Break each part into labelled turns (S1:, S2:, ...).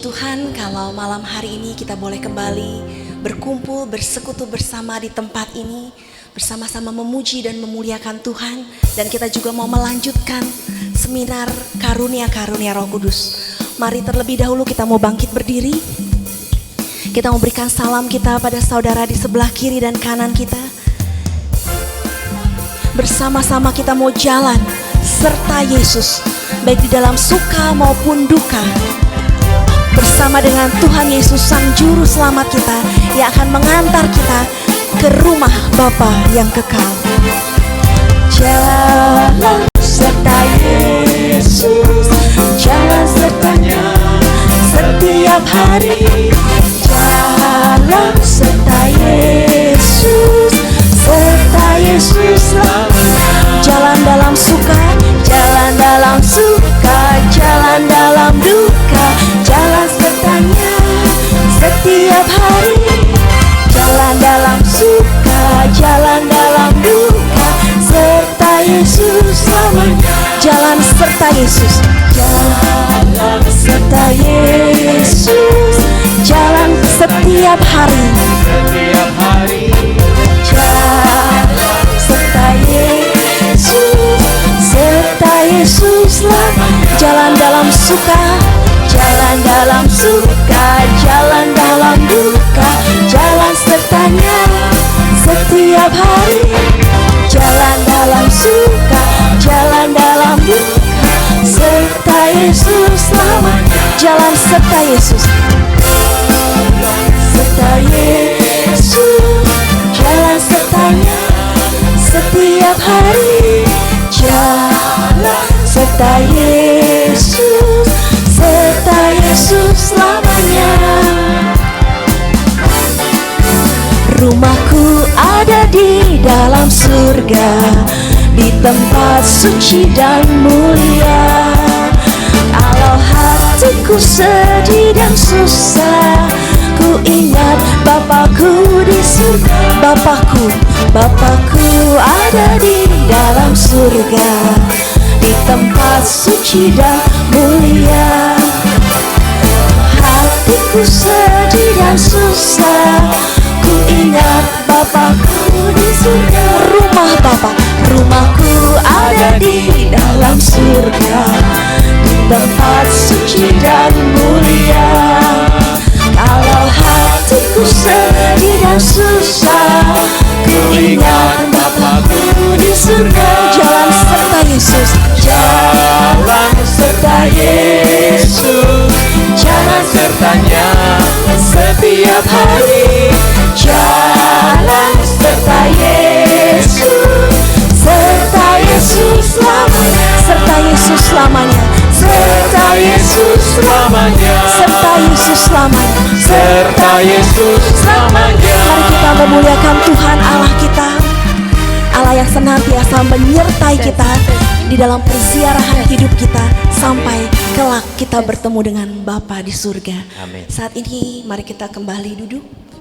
S1: Tuhan, kalau malam hari ini kita boleh kembali berkumpul, bersekutu bersama di tempat ini, bersama-sama memuji dan memuliakan Tuhan. Dan kita juga mau melanjutkan seminar karunia-karunia Roh Kudus. Mari terlebih dahulu kita mau bangkit berdiri. Kita mau berikan salam kita pada saudara di sebelah kiri dan kanan kita. Bersama-sama kita mau jalan serta Yesus, baik di dalam suka maupun duka. Bersama dengan Tuhan Yesus Sang Juru Selamat kita, yang akan mengantar kita ke rumah Bapa yang kekal. Jalan serta Yesus, jalan sertanya setiap hari. Jalan serta Yesus, serta Yesus selamanya. Jalan dalam suka, jalan dalam suka, jalan dalam duka, jalan sertanya setiap hari. Jalan dalam suka, jalan dalam duka, serta Yesus selamanya. Jalan serta Yesus, jalan serta Yesus, jalan setiap hari. Setiap hari. Jalan serta Yesus, serta Yesus selamanya. Jalan dalam suka, jalan dalam suka, jalan dalam duka, jalan sertanya setiap hari. Jalan dalam suka, jalan dalam duka, serta Yesus selamanya. Jalan serta Yesus, serta Yesus, jalan sertanya setiap hari. Jalan serta Yesus, serta Yesus selamanya. Rumahku ada di dalam surga, di tempat suci dan mulia. Kalau hatiku sedih dan susah, ku ingat Bapakku di surga. Bapakku ada di dalam surga, di tempat suci dan mulia. Hatiku sedih dan susah, ku ingat Bapakku di surga. Rumahku ada di dalam surga, di tempat suci dan mulia. Kalau hatiku sedih dan susah, ku ingat Bapakku di surga. Jalan serta Yesus, jalan serta Yesus, jalan sertanya setiap hari. Jalan serta Yesus, serta Yesus selamanya. Serta Yesus selamanya. Serta Yesus selamanya. Serta Yesus selamanya. Serta Yesus selamanya. Mari kita memuliakan Tuhan Allah kita, Allah yang senantiasa menyertai kita di dalam perziarahan hidup kita sampai kelak kita bertemu dengan Bapa di surga.
S2: Amin.
S1: Saat ini mari kita kembali duduk.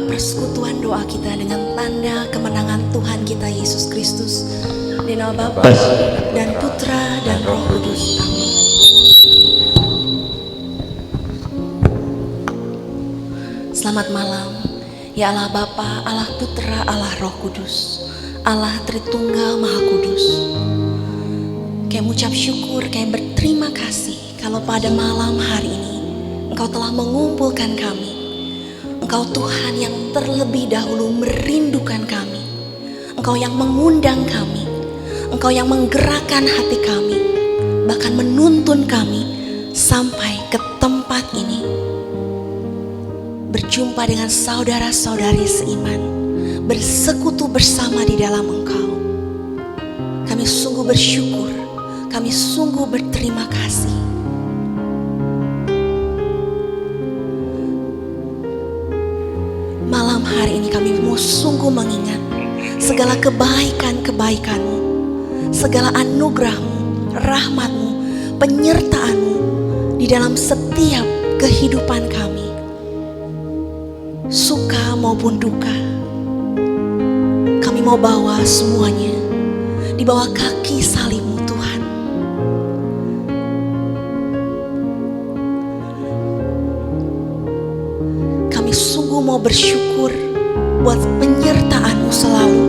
S1: Persekutuan doa kita dengan tanda kemenangan Tuhan kita Yesus Kristus, di nama Bapa dan Putra dan Roh Kudus. Amin. Selamat malam, ya Allah Bapa, Allah Putra, Allah Roh Kudus, Allah Tritunggal Maha Kudus. Kami mengucap syukur, kami berterima kasih kalau pada malam hari ini Engkau telah mengumpulkan kami. Engkau Tuhan yang terlebih dahulu merindukan kami. Engkau yang mengundang kami. Engkau yang menggerakkan hati kami, bahkan menuntun kami sampai ke tempat ini. berjumpa dengan saudara-saudari seiman, bersekutu bersama di dalam Engkau. Kami sungguh bersyukur, kami sungguh berterima kasih. Malam hari ini kami mau sungguh mengingat segala kebaikan-kebaikan-Mu, segala anugerah-Mu, rahmat-Mu, penyertaan-Mu di dalam setiap kehidupan kami, suka maupun duka. Kami mau bawa semuanya di bawah kaki salib-Mu, Tuhan. Kami sungguh mau bersyukur buat penyertaan-Mu selalu.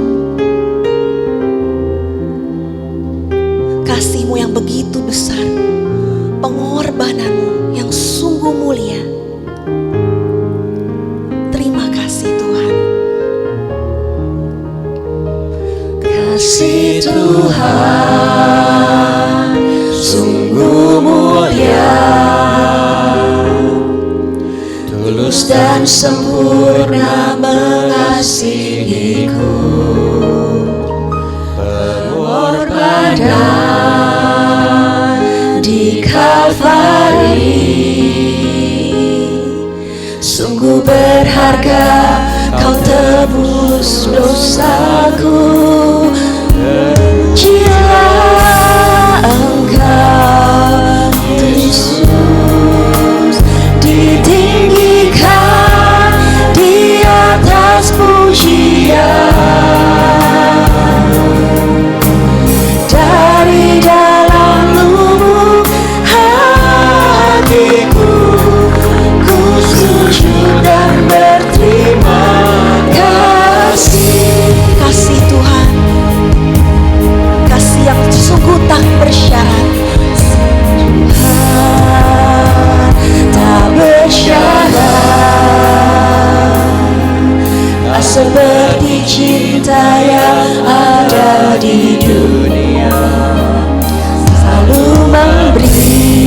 S1: Kasih-Mu yang begitu besar, pengorbanan-Mu yang sungguh mulia. Terima kasih Tuhan.
S2: Kasih Tuhan sungguh mulia, tulus dan sempurna mengasihiku. Pengorbanan di Kalvari sungguh berharga, Kau tebus dosaku. Terpujilah Engkau Yesus, ditinggikan di atas pujian. Dari dalam lubuk hatiku, ku sujud dan berterima kasih.
S1: Kasih Tuhan, kasih yang sungguh tak bersyarat.
S2: Tuhan tak bersyarat, tak seperti cinta yang ada di dunia. Selalu memberi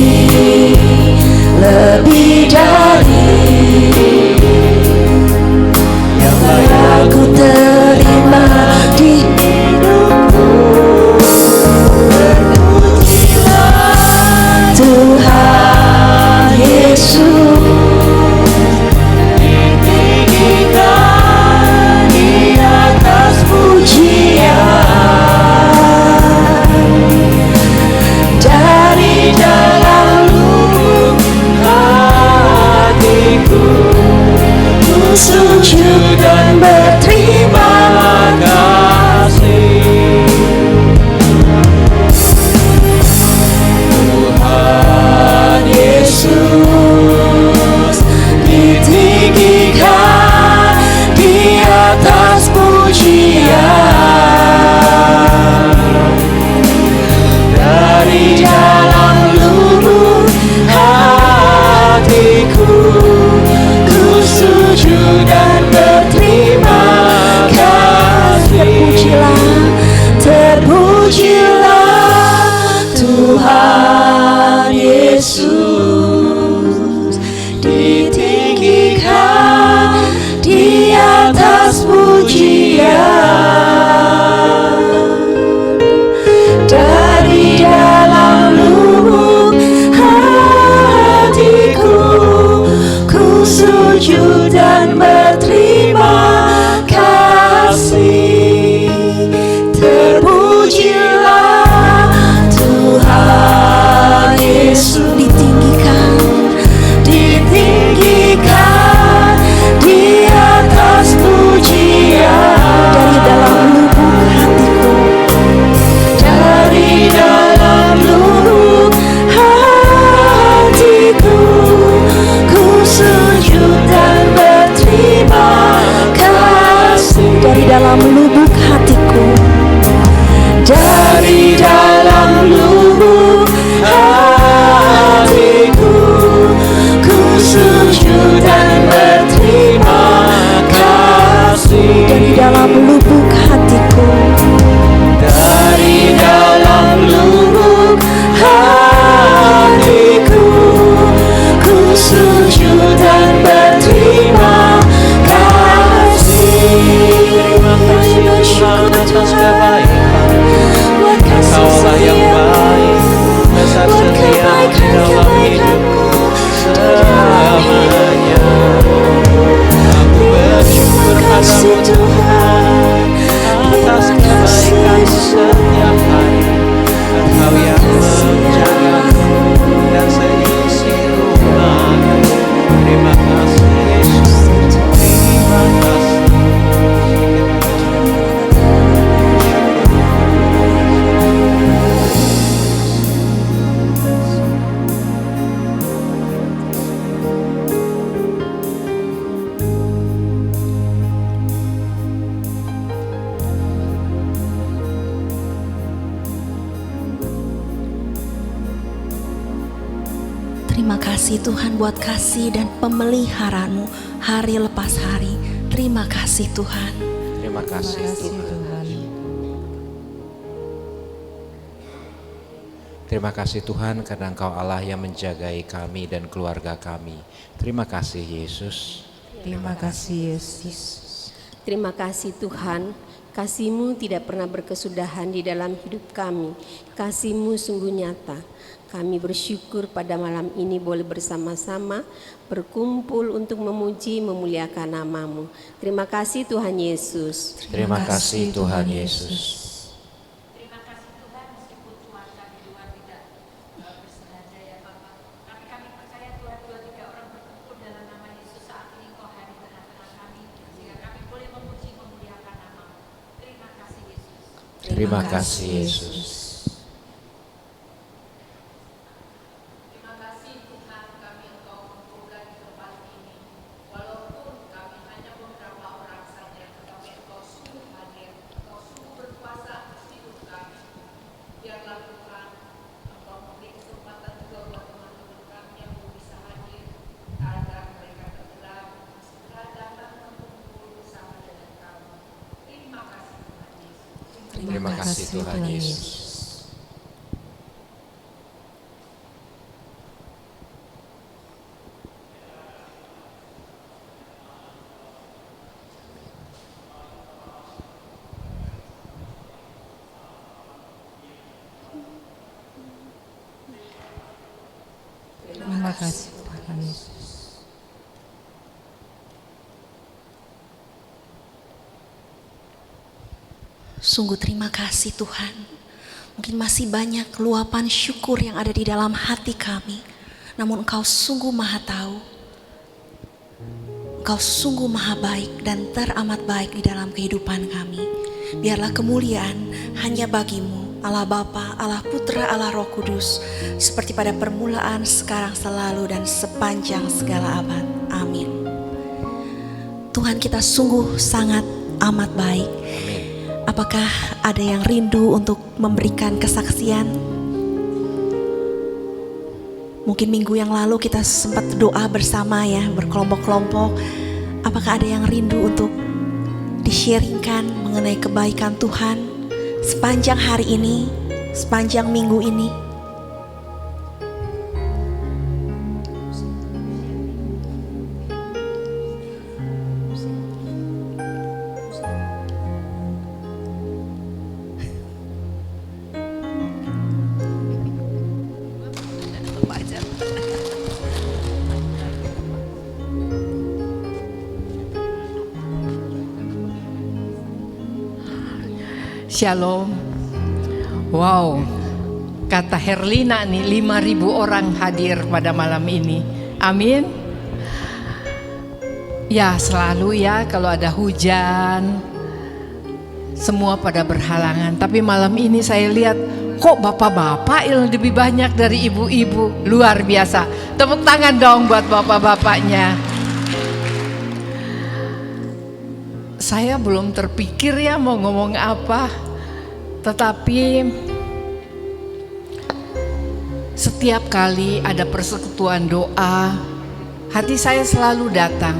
S2: lebih dari yang aku terima di hidupku. Berpujilah Tuhan Yesus, ditinggikan di atas pujian. Dari dalam lubuk hatiku, ku sujud dan berterima kasih. Tuhan Yesus, ditinggikan di atas pujian. Dari dalam lubuk hatiku, ku sujud dan berterima kasih. Terpujilah Tuhan Yesus, ditinggikan di atas pujian. Dari dalam lubuk hatiku, ku sujud dan berterima kasih. Terpujilah Tuhan Yesus, ditinggikan di atas pujian.
S1: Dari dalam lubuk hatiku,
S2: dari dalam lubuk hatiku, ku sujud dan berterima kasih.
S1: dari dalam lubuk hatiku,
S2: Dari dalam lubuk hatiku, ku sujud dan berterima kasih.
S1: dari dalam lubuk hatiku,
S2: Dari dalam lubuk hatiku, ku sujud dan berterima
S1: kasih Tuhan buat kasih dan pemeliharaan-Mu hari lepas hari. Terima kasih Tuhan.
S2: Terima kasih Tuhan. Terima kasih Tuhan karena Engkau Allah yang menjagai kami dan keluarga kami. Terima kasih Yesus.
S3: Terima kasih Yesus.
S4: Terima kasih Tuhan, kasih-Mu tidak pernah berkesudahan di dalam hidup kami. Kasih-Mu sungguh nyata. Kami bersyukur pada malam ini boleh bersama-sama berkumpul untuk memuji, memuliakan nama-Mu. Terima kasih Tuhan Yesus.
S2: Terima kasih Tuhan Yesus.
S5: Terima kasih Tuhan, meskipun cuaca di luar tidak bersengaja ya Bapak, tapi kami percaya Tuhan, 2-3 orang berkumpul dalam nama Yesus saat ini Engkau hadir di tengah-tengah kami, sehingga kami boleh memuji, memuliakan nama-Mu. Terima kasih Yesus.
S2: Terima kasih Yesus.
S5: Terima kasih Tuhan, kami Engkau kumpulkan di tempat ini. Walaupun kami hanya beberapa orang saja, tetapi Engkau sungguh hadir, Engkau sungguh berkuasa atas hidup kami. Biarlah Tuhan, Engkau memberi kesempatan juga buat teman-teman kami yang belum bisa hadir, agar mereka tergerak, segera datang berkumpul bersama dengan kami. Terima kasih Tuhan Yesus.
S2: Terima kasih Tuhan Yesus.
S3: Terima kasih Tuhan Yesus.
S1: Sungguh terima kasih Tuhan. Mungkin masih banyak luapan syukur yang ada di dalam hati kami. Namun Engkau sungguh maha tahu. Engkau sungguh maha baik dan teramat baik di dalam kehidupan kami. Biarlah kemuliaan hanya bagi-Mu, Allah Bapa, Allah Putra, Allah Roh Kudus. Seperti pada permulaan, sekarang, selalu, dan sepanjang segala abad. Amin. Tuhan kita sungguh sangat amat baik. Apakah ada yang rindu untuk memberikan kesaksian? Mungkin minggu yang lalu kita sempat doa bersama ya, berkelompok-kelompok. Apakah ada yang rindu untuk di-sharingkan mengenai kebaikan Tuhan sepanjang hari ini, sepanjang minggu ini?
S3: Shalom. Wow, kata Herlina nih 5.000 orang hadir pada malam ini. Amin. Ya selalu ya kalau ada hujan semua pada berhalangan. Tapi malam ini saya lihat kok bapak-bapak yang lebih banyak dari ibu-ibu. Luar biasa. Tepuk tangan dong buat bapak-bapaknya. Saya belum terpikir ya mau ngomong apa, tetapi setiap kali ada persekutuan doa, hati saya selalu datang.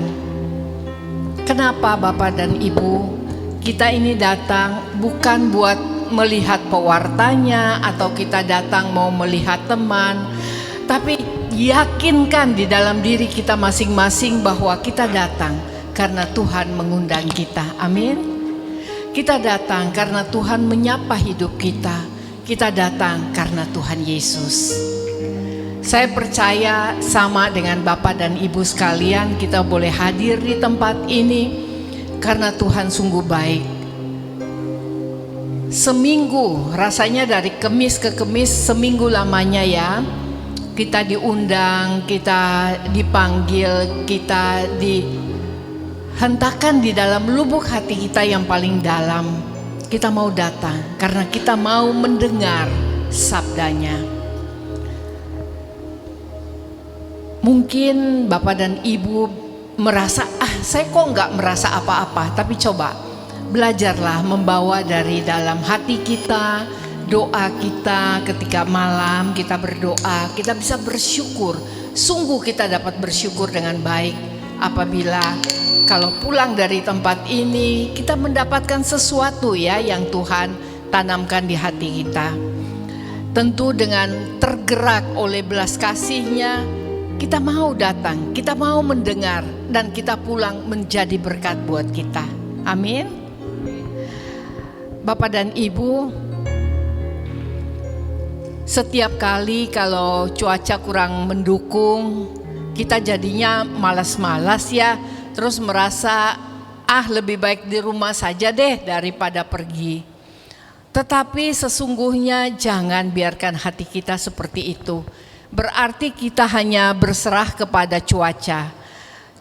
S3: Kenapa Bapak dan Ibu? Kita ini datang bukan buat melihat pewartanya atau kita datang mau melihat teman, tapi yakinkan di dalam diri kita masing-masing bahwa kita datang karena Tuhan mengundang kita. Amin. Kita datang karena Tuhan menyapa hidup kita. Kita datang karena Tuhan Yesus. Saya percaya sama dengan Bapak dan Ibu sekalian, kita boleh hadir di tempat ini karena Tuhan sungguh baik. Seminggu, rasanya dari Kemis ke Kemis, seminggu lamanya ya. Kita diundang, kita dipanggil, kita hentakan di dalam lubuk hati kita yang paling dalam. Kita mau datang karena kita mau mendengar sabdanya. Mungkin Bapak dan Ibu merasa, saya kok nggak merasa apa-apa. Tapi coba belajarlah membawa dari dalam hati kita, doa kita ketika malam kita berdoa. Kita bisa bersyukur Sungguh kita dapat bersyukur dengan baik apabila kalau pulang dari tempat ini kita mendapatkan sesuatu ya yang Tuhan tanamkan di hati kita. Tentu dengan tergerak oleh belas kasih-Nya, kita mau datang, kita mau mendengar, dan kita pulang menjadi berkat buat kita. Amin. Bapak dan Ibu, setiap kali kalau cuaca kurang mendukung, kita jadinya malas-malas ya, terus merasa lebih baik di rumah saja deh daripada pergi. Tetapi sesungguhnya jangan biarkan hati kita seperti itu. Berarti kita hanya berserah kepada cuaca.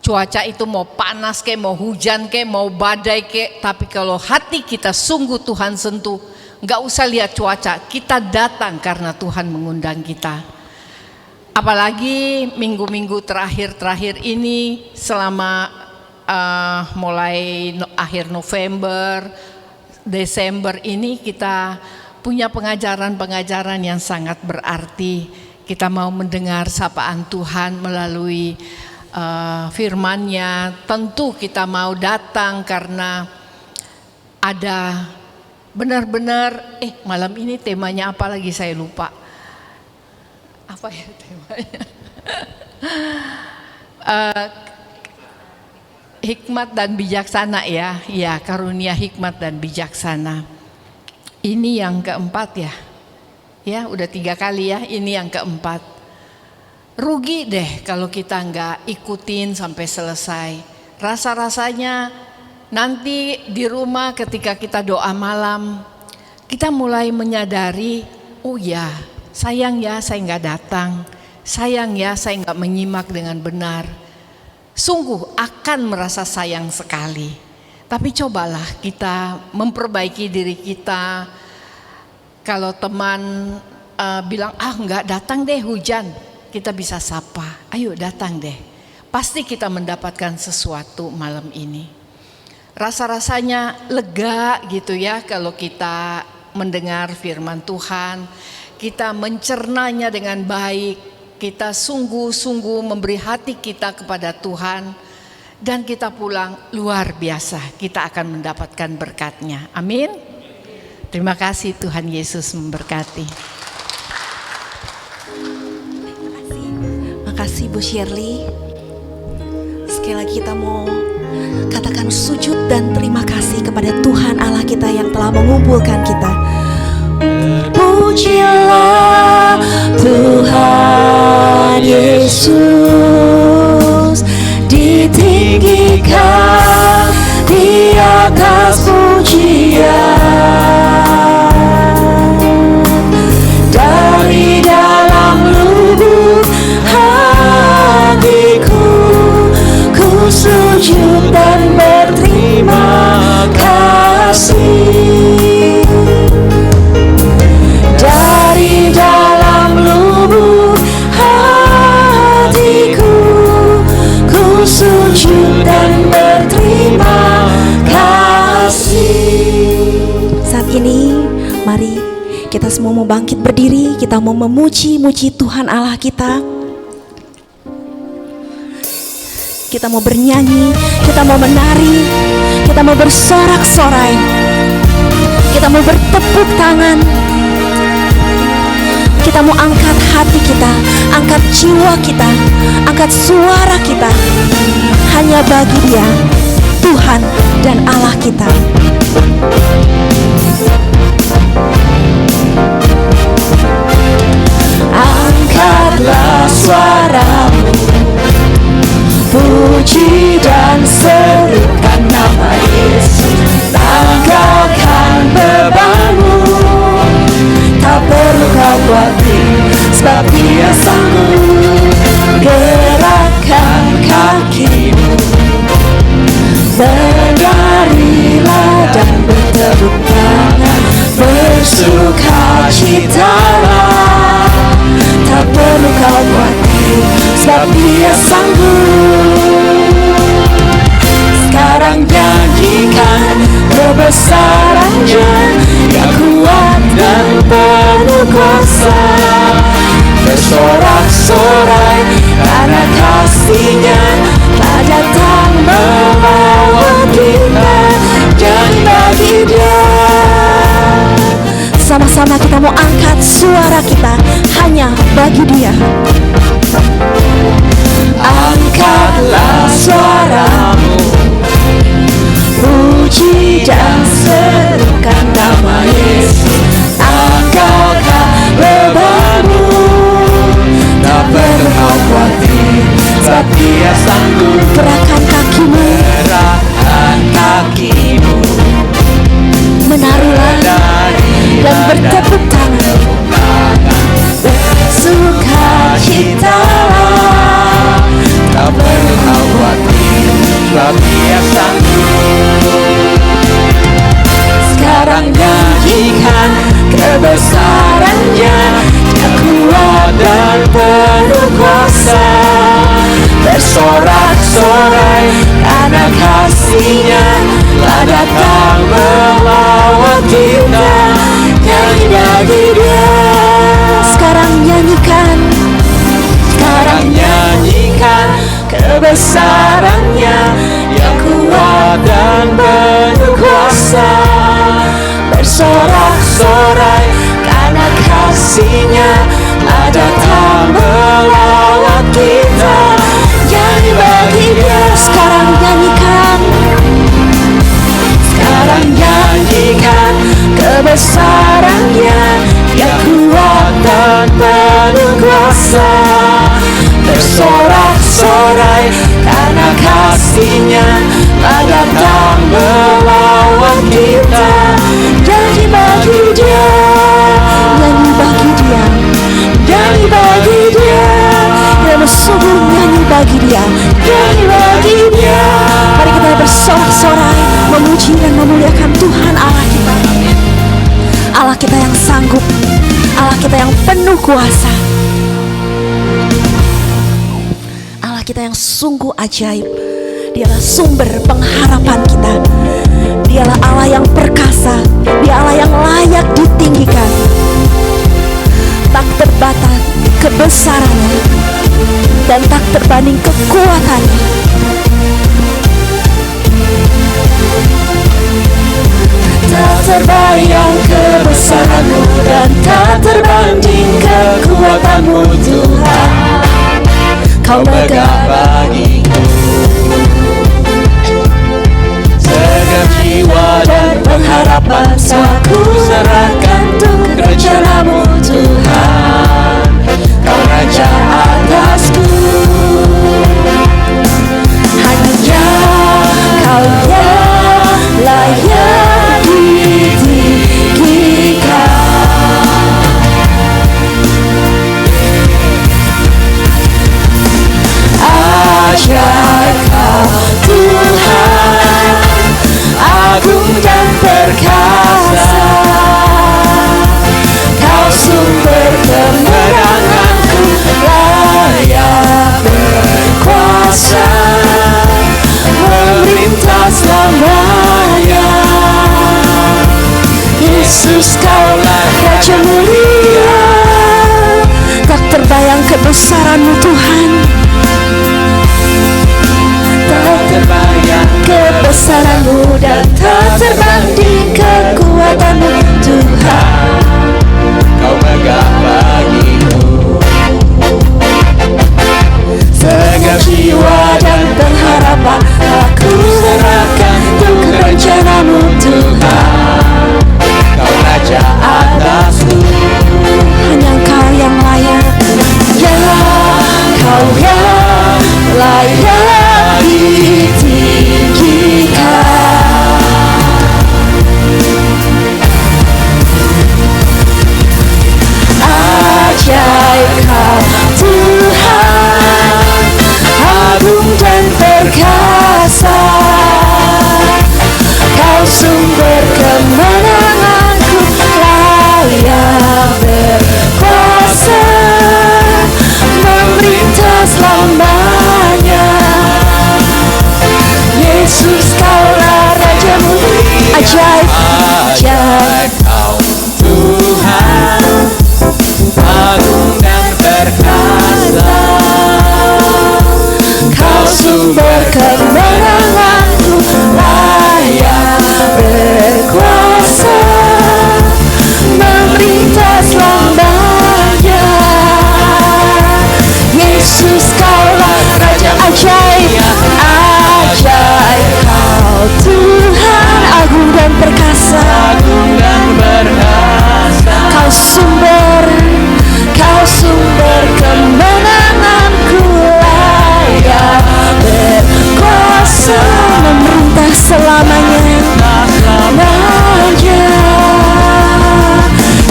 S3: Cuaca itu mau panas kek, mau hujan kek, mau badai kek, tapi kalau hati kita sungguh Tuhan sentuh, gak usah lihat cuaca, kita datang karena Tuhan mengundang kita. Apalagi minggu-minggu terakhir ini selama mulai akhir November, Desember ini kita punya pengajaran-pengajaran yang sangat berarti. Kita mau mendengar sapaan Tuhan melalui firman-Nya. Tentu kita mau datang karena ada benar-benar malam ini temanya apa lagi saya lupa. Apa ya temanya? Hikmat dan bijaksana ya. Ya, karunia hikmat dan bijaksana. Ini yang keempat ya. Ya, udah 3 kali ya. Ini yang keempat. Rugi deh kalau kita nggak ikutin sampai selesai. Rasa-rasanya nanti di rumah ketika kita doa malam, kita mulai menyadari, oh ya, sayang ya saya nggak datang, sayang ya saya nggak menyimak dengan benar. Sungguh akan merasa sayang sekali. Tapi cobalah kita memperbaiki diri kita. Kalau teman bilang nggak datang deh hujan, kita bisa sapa, ayo datang deh. Pasti kita mendapatkan sesuatu malam ini. Rasa-rasanya lega gitu ya kalau kita mendengar firman Tuhan, kita mencernanya dengan baik, kita sungguh-sungguh memberi hati kita kepada Tuhan, dan kita pulang luar biasa, kita akan mendapatkan berkat-Nya. Amin. Terima kasih, Tuhan Yesus memberkati.
S1: Makasih Bu Shirley. Sekali lagi kita mau katakan sujud dan terima kasih kepada Tuhan Allah kita yang telah mengumpulkan kita. Pujilah Tuhan Yesus, ditinggikan di atas pujian, dari dalam lubuk hatiku ku sujud dan berterima kasih. Dari dalam lubuk hatiku ku sujud dan berterima kasih. Saat ini mari kita semua mau bangkit berdiri, kita mau memuji-muji Tuhan Allah kita. Kita mau bernyanyi, kita mau menari, kita mau bersorak-sorai, kita mau bertepuk tangan. Kita mau angkat hati kita, angkat jiwa kita, angkat suara kita hanya bagi Dia, Tuhan dan Allah kita. Angkatlah suaramu, puji dan serukan nama Yesus. Tanggalkan bebanmu, tak perlu kau khawatir, sebab Dia sanggup. Gerakkan kakimu, berdarilah dan bertepuk tangan, bersukacitalah, tak perlu kau khawatir, sebab Dia sanggup. Sekarang nyanyikan kebesaran-Nya yang kuat dan penuh kuasa, bersorak-sorai suara kita hanya bagi Dia. Angkatlah suaramu, puji dan serukan nama Yesus. Angkatlah bebanmu, tak perlu kau khawatir, sebab Dia sanggup. Gerakkan kakimu, menaruhlah dan bertepuk tangan, sukacita. Tak perlu kau khawatir, sebab Dia sanggup. Sekarang nyanyikan kebesaran-Nya, Dia kuat dan penuh kuasa. Bersorak-sorai karena kasih-Nya telah datang melawat kita. Nyanyi bagi Dia. Sekarang nyanyikan, sekarang nyanyikan kebesaran-Nya, yang kuat dan penuh kuasa. Bersorak-sorai karena kasih-Nya telah datang melawat kita. Nyanyi bagi Dia. Sekarang nyanyikan, sekarang nyanyikan kebesaran-Nya, yang kuat dan penuh kuasa. Bersorak-sorai karena kasih-Nya telah datang melawat kita. Nyanyi bagi Dia, nyanyi bagi Dia, nyanyi bagi Dia. Yang sungguh nyanyi bagi Dia, nyanyi bagi Dia. Mari kita bersorak-sorai memuji dan memuliakan Tuhan Allah kita. Allah kita yang sanggup, Allah kita yang penuh kuasa, Allah kita yang sungguh ajaib. Dialah sumber pengharapan kita. Dialah Allah yang perkasa, Dia Allah yang layak ditinggikan. Tak terbatas kebesarannya dan tak terbanding kekuatannya. Tak terbayang kebesaran-Mu dan tak terbanding kekuatan-Mu Tuhan. Kau megah bagiku segenap jiwa dan pengharapan. Aku serahkan untuk rencana-Mu Tuhan. Kau raja atasku, hanya Kau yang layak ditinggikan. Ajaib Kau Tuhan, agung dan perkasa. Kau sumber kemenanganku, layak berkuasa, memerintah selamanya. Yesus Kaulah Raja mulia, tak terbayang kebesaran-Mu Tuhan. Tak terbayang kebesaran-Mu dan tak terbanding kekuatan-Mu Tuhan. Kau megah bagiku segenap jiwa dan pengharapan. Aku serahkan untuk rencana-Mu Tuhan. Kau raja atasku, hanya Kau yang layak, ya Kau yang layak ditinggikan. Ajaib Kau Tuhan, agung dan perkasa. Kau sumber kemenanganku, layak berkuasa, memerintah selamanya. Yesus Kaulah Raja mulia. Ajaib, ajaib Kau Tuhan, agung dan perkasa. Kau sumber kemenanganku, layak berkuasa, memerintah selamanya. selamanya. Raja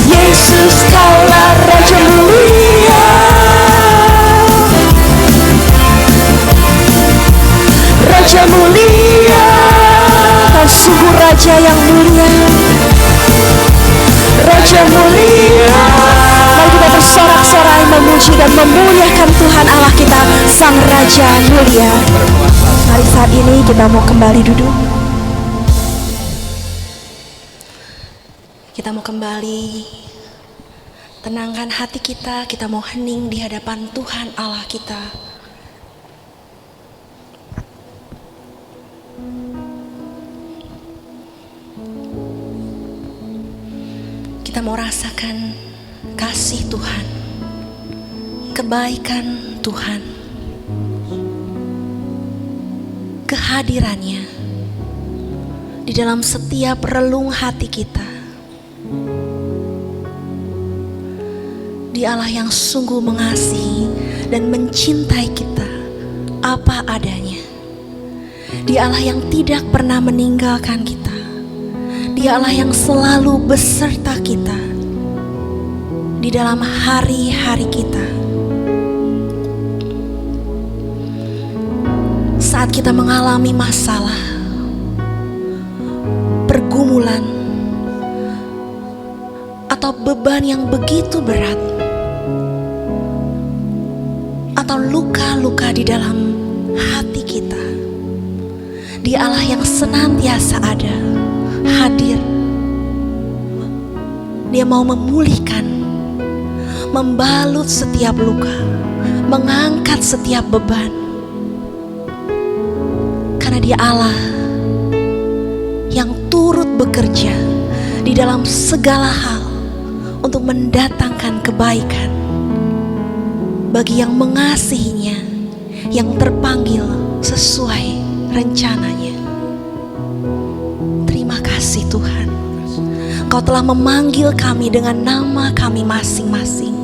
S1: Yesus, kaulah Raja mulia, Raja mulia, kau sungguh Raja yang mulia, Raja mulia. Mari kita bersorak-sorai memuji dan memuliakan Tuhan Allah kita, Sang Raja mulia. Mari saat ini kita mau kembali duduk. Kita mau kembali tenangkan hati kita mau hening di hadapan Tuhan Allah kita. Kita mau rasakan kasih Tuhan, kebaikan Tuhan, kehadirannya di dalam setiap relung hati kita. Dia Allah yang sungguh mengasihi dan mencintai kita apa adanya. Dia Allah yang tidak pernah meninggalkan kita. Dia Allah yang selalu beserta kita di dalam hari-hari kita. Saat kita mengalami masalah, pergumulan, atau beban yang begitu berat, atau luka-luka di dalam hati kita, Dia Allah yang senantiasa ada, hadir. Dia mau memulihkan, membalut setiap luka, mengangkat setiap beban. Karena Dia Allah yang turut bekerja di dalam segala hal untuk mendatangkan kebaikan bagi yang mengasihinya, yang terpanggil sesuai rencananya. Terima kasih Tuhan, Engkau telah memanggil kami dengan nama kami masing-masing.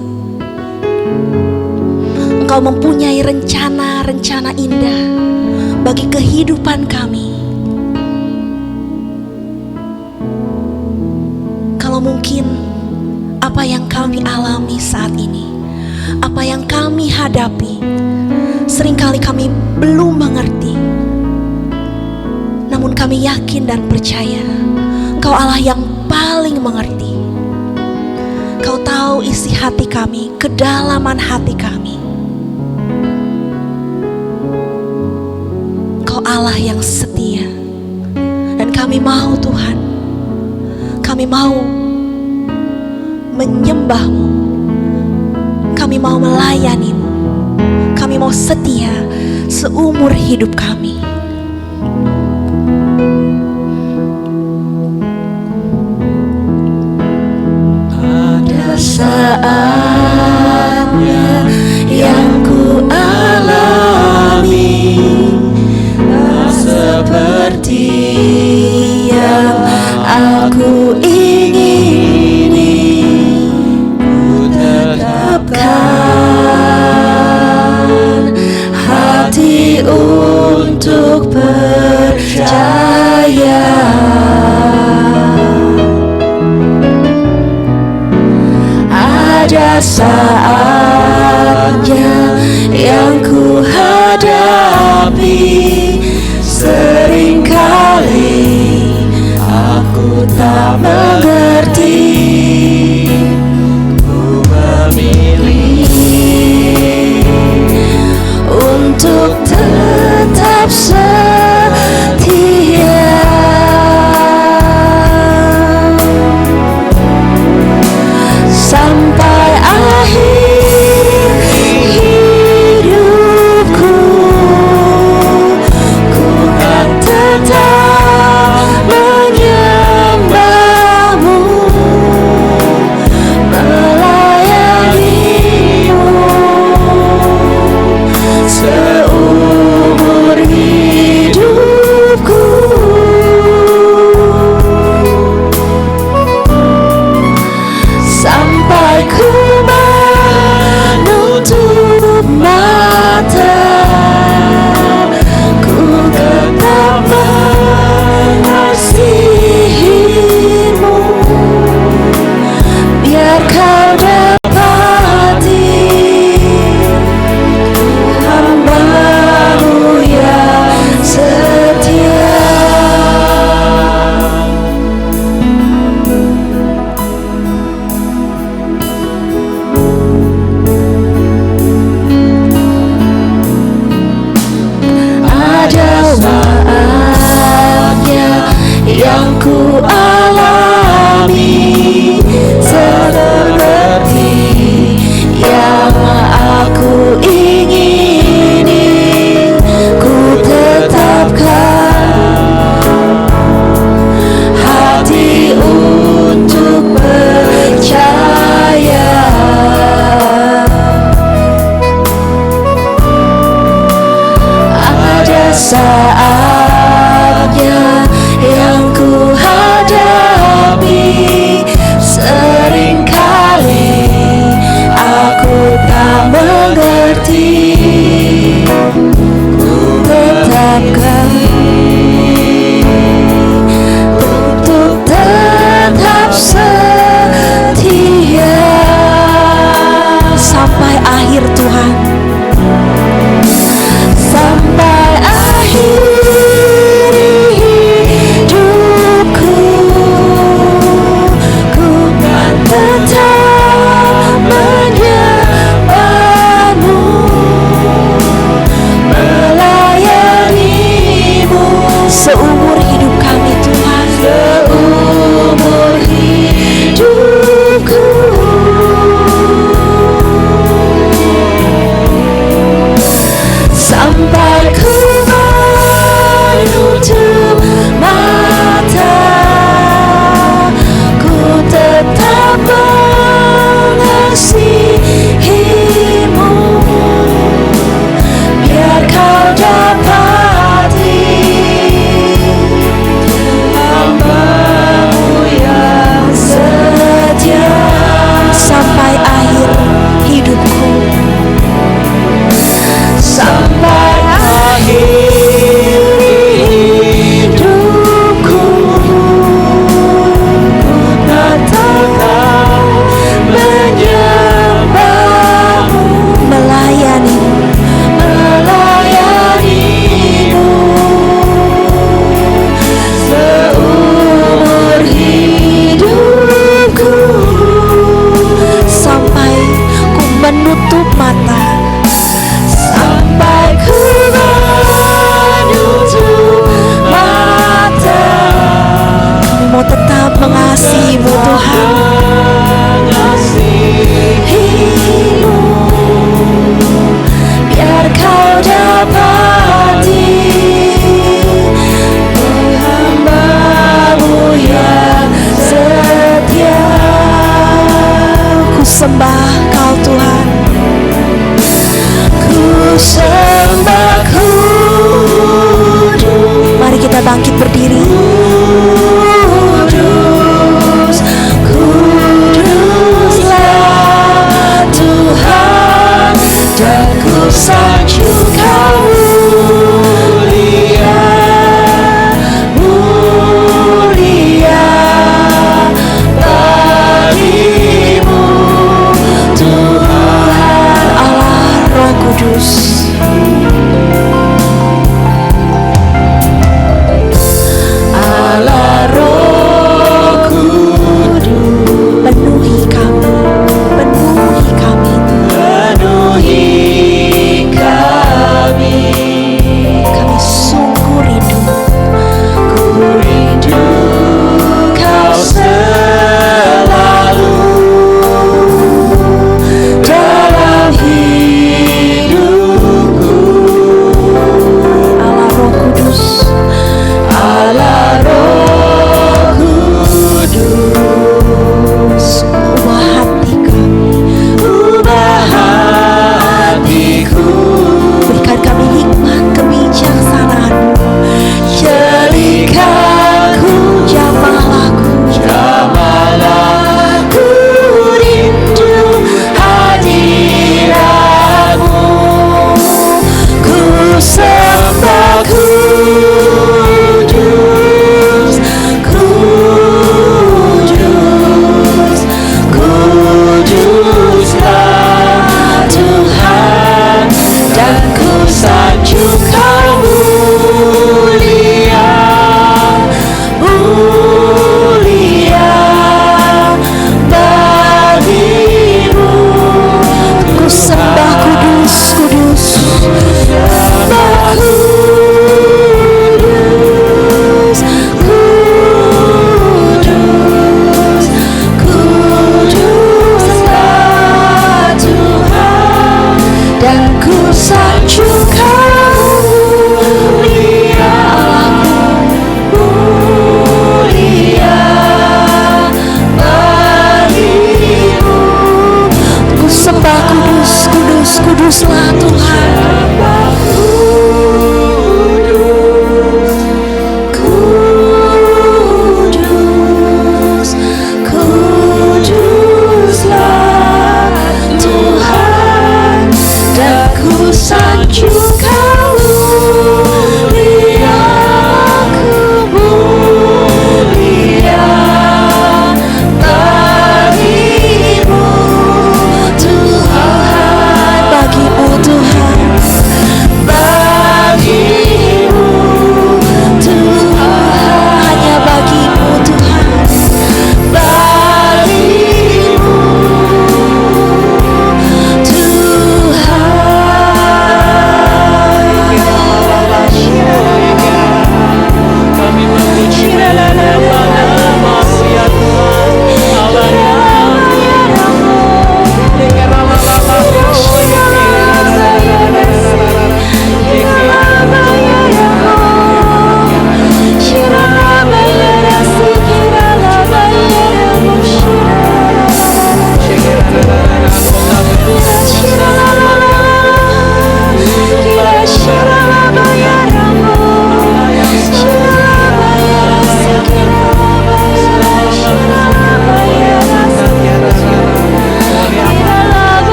S1: Engkau mempunyai rencana-rencana indah bagi kehidupan kami. Kalau mungkin apa yang kami alami saat ini, apa yang kami hadapi, seringkali kami belum mengerti, namun kami yakin dan percaya Engkau Allah yang paling mengerti. Kau tahu isi hati kami, kedalaman hati kami. Kau Allah yang setia, dan kami mau Tuhan, kami mau menyembah-Mu, kami mau melayani-Mu, kami mau setia seumur hidup kami. Ada saatnya yang ku alami, tak seperti yang aku ingini. Ku tetapkan hati untuk seumur hidup kami Tuhan, seumur hidupku. Sampai ku menutup mata, ku tetap mengasihimu, biar kau dapati hamba-Mu yang setia sampai akhir hidupku. Sampai akhir hidupku, katakan menyembah-Mu, melayani-Mu seumur hidupku, sampai ku menutup mata, sampai ku menutup mata. Kami mau tetap mengasihi-Mu Tuhan, mengasihi-Mu, biar kau dapati hamba-Mu yang setia. Ku sembah Kau Tuhan, ku sembah kudus. Mari kita bangkit berdiri. Kudus, kuduslah Tuhan, dan ku sanjung Kau mulia, mulia bagimu Tuhan Allah Roh Kudus.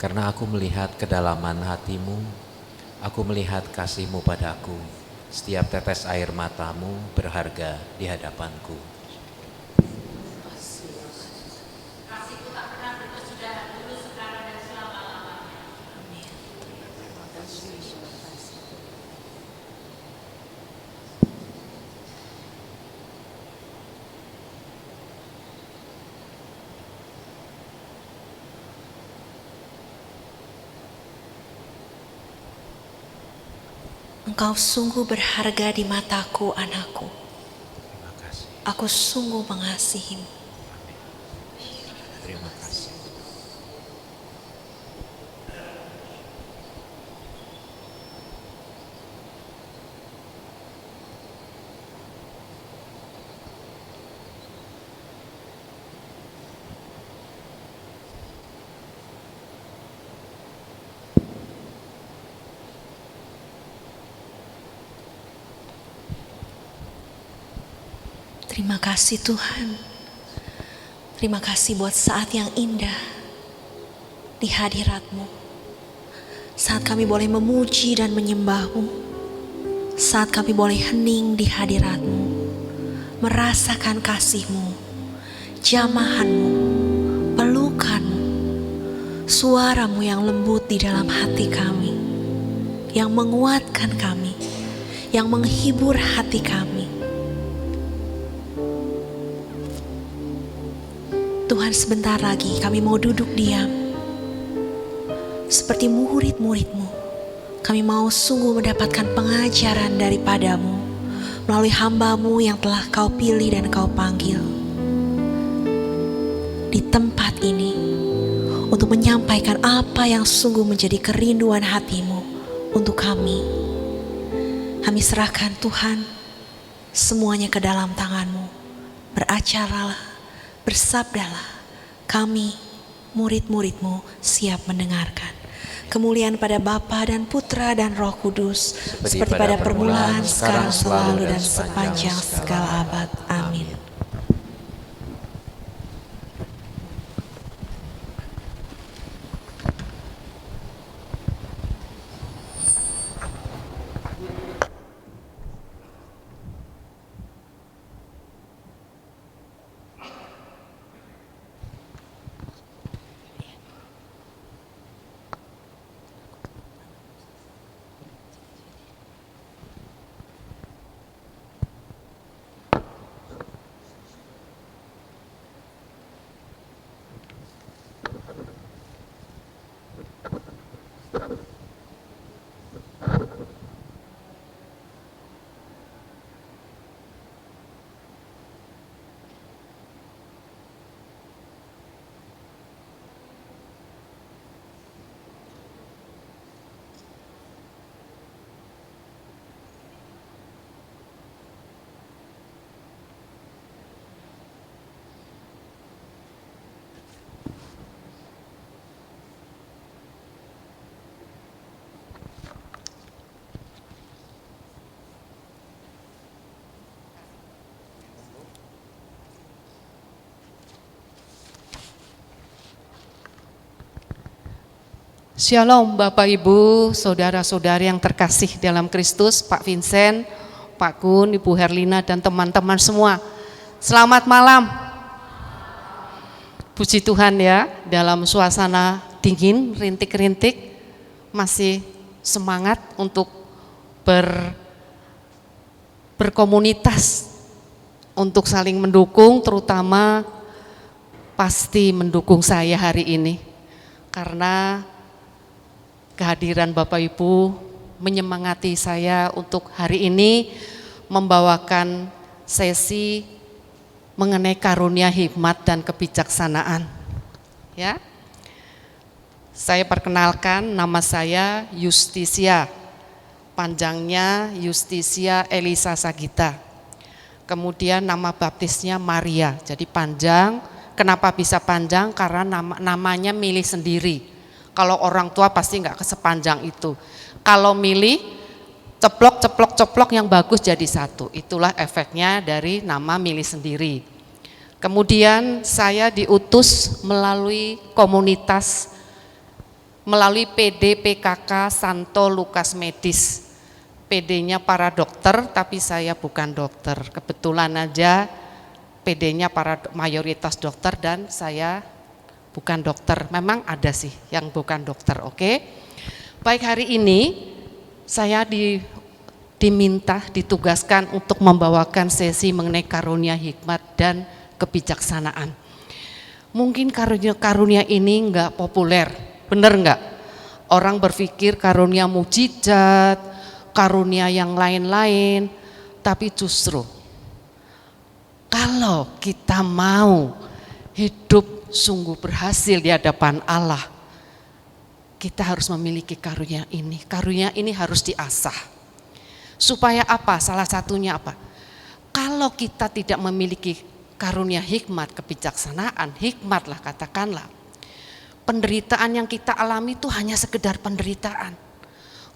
S2: Karena aku melihat kedalaman hatimu, aku melihat kasih-Mu padaku. Setiap tetes air matamu berharga di hadapanku.
S1: Engkau sungguh berharga di mataku, anakku.
S2: Terima kasih.
S1: Aku sungguh mengasihimu.
S2: Terima kasih.
S1: Terima kasih Tuhan. Terima kasih buat saat yang indah di hadirat-Mu. Saat kami boleh memuji dan menyembah-Mu. Saat kami boleh hening di hadirat-Mu. Merasakan kasih-Mu, jamahan-Mu, pelukan-Mu, suara-Mu yang lembut di dalam hati kami, yang menguatkan kami, yang menghibur hati kami. Tuhan, sebentar lagi kami mau duduk diam seperti murid-murid-Mu. Kami mau sungguh mendapatkan pengajaran daripada-Mu melalui hamba-Mu yang telah Kau pilih dan Kau panggil di tempat ini untuk menyampaikan apa yang sungguh menjadi kerinduan hati-Mu untuk kami. Kami serahkan Tuhan semuanya ke dalam tangan-Mu. Beracaralah, bersabdalah, kami murid-murid-Mu siap mendengarkan. Kemuliaan pada Bapa dan Putra dan Roh Kudus, seperti pada permulaan, sekarang, selalu, dan sepanjang segala abad. Amin.
S6: Shalom Bapak Ibu, saudara-saudari yang terkasih dalam Kristus, Pak Vincent, Pak Gun, Ibu Herlina, dan teman-teman semua. Selamat malam. Puji Tuhan ya, dalam suasana dingin, rintik-rintik, masih semangat untuk berkomunitas, untuk saling mendukung, terutama pasti mendukung saya hari ini. Karena kehadiran Bapak Ibu menyemangati saya untuk hari ini membawakan sesi mengenai karunia hikmat dan kebijaksanaan. Ya. Saya perkenalkan, nama saya Justisia. Panjangnya Justisia Elisa Sagita. Kemudian nama baptisnya Maria. Jadi panjang. Kenapa bisa panjang? Karena namanya milih sendiri. Kalau orang tua pasti nggak sepanjang itu. Kalau milih ceplok yang bagus jadi satu. Itulah efeknya dari nama milih sendiri. Kemudian saya diutus melalui komunitas melalui PD PKK Santo Lukas Medis. PD-nya para dokter, tapi saya bukan dokter. Kebetulan aja PD-nya para mayoritas dokter dan saya bukan dokter. Memang ada sih yang bukan dokter, oke? Baik, hari ini saya ditugaskan untuk membawakan sesi mengenai karunia hikmat dan kebijaksanaan. Mungkin karunia ini enggak populer, bener enggak? Orang berpikir karunia mujizat, karunia yang lain-lain, tapi justru kalau kita mau hidup sungguh berhasil di hadapan Allah, kita harus memiliki karunia ini. Karunia ini harus diasah. Supaya apa? Salah satunya apa? Kalau kita tidak memiliki karunia hikmat, kebijaksanaan, hikmatlah katakanlah, penderitaan yang kita alami itu hanya sekedar penderitaan.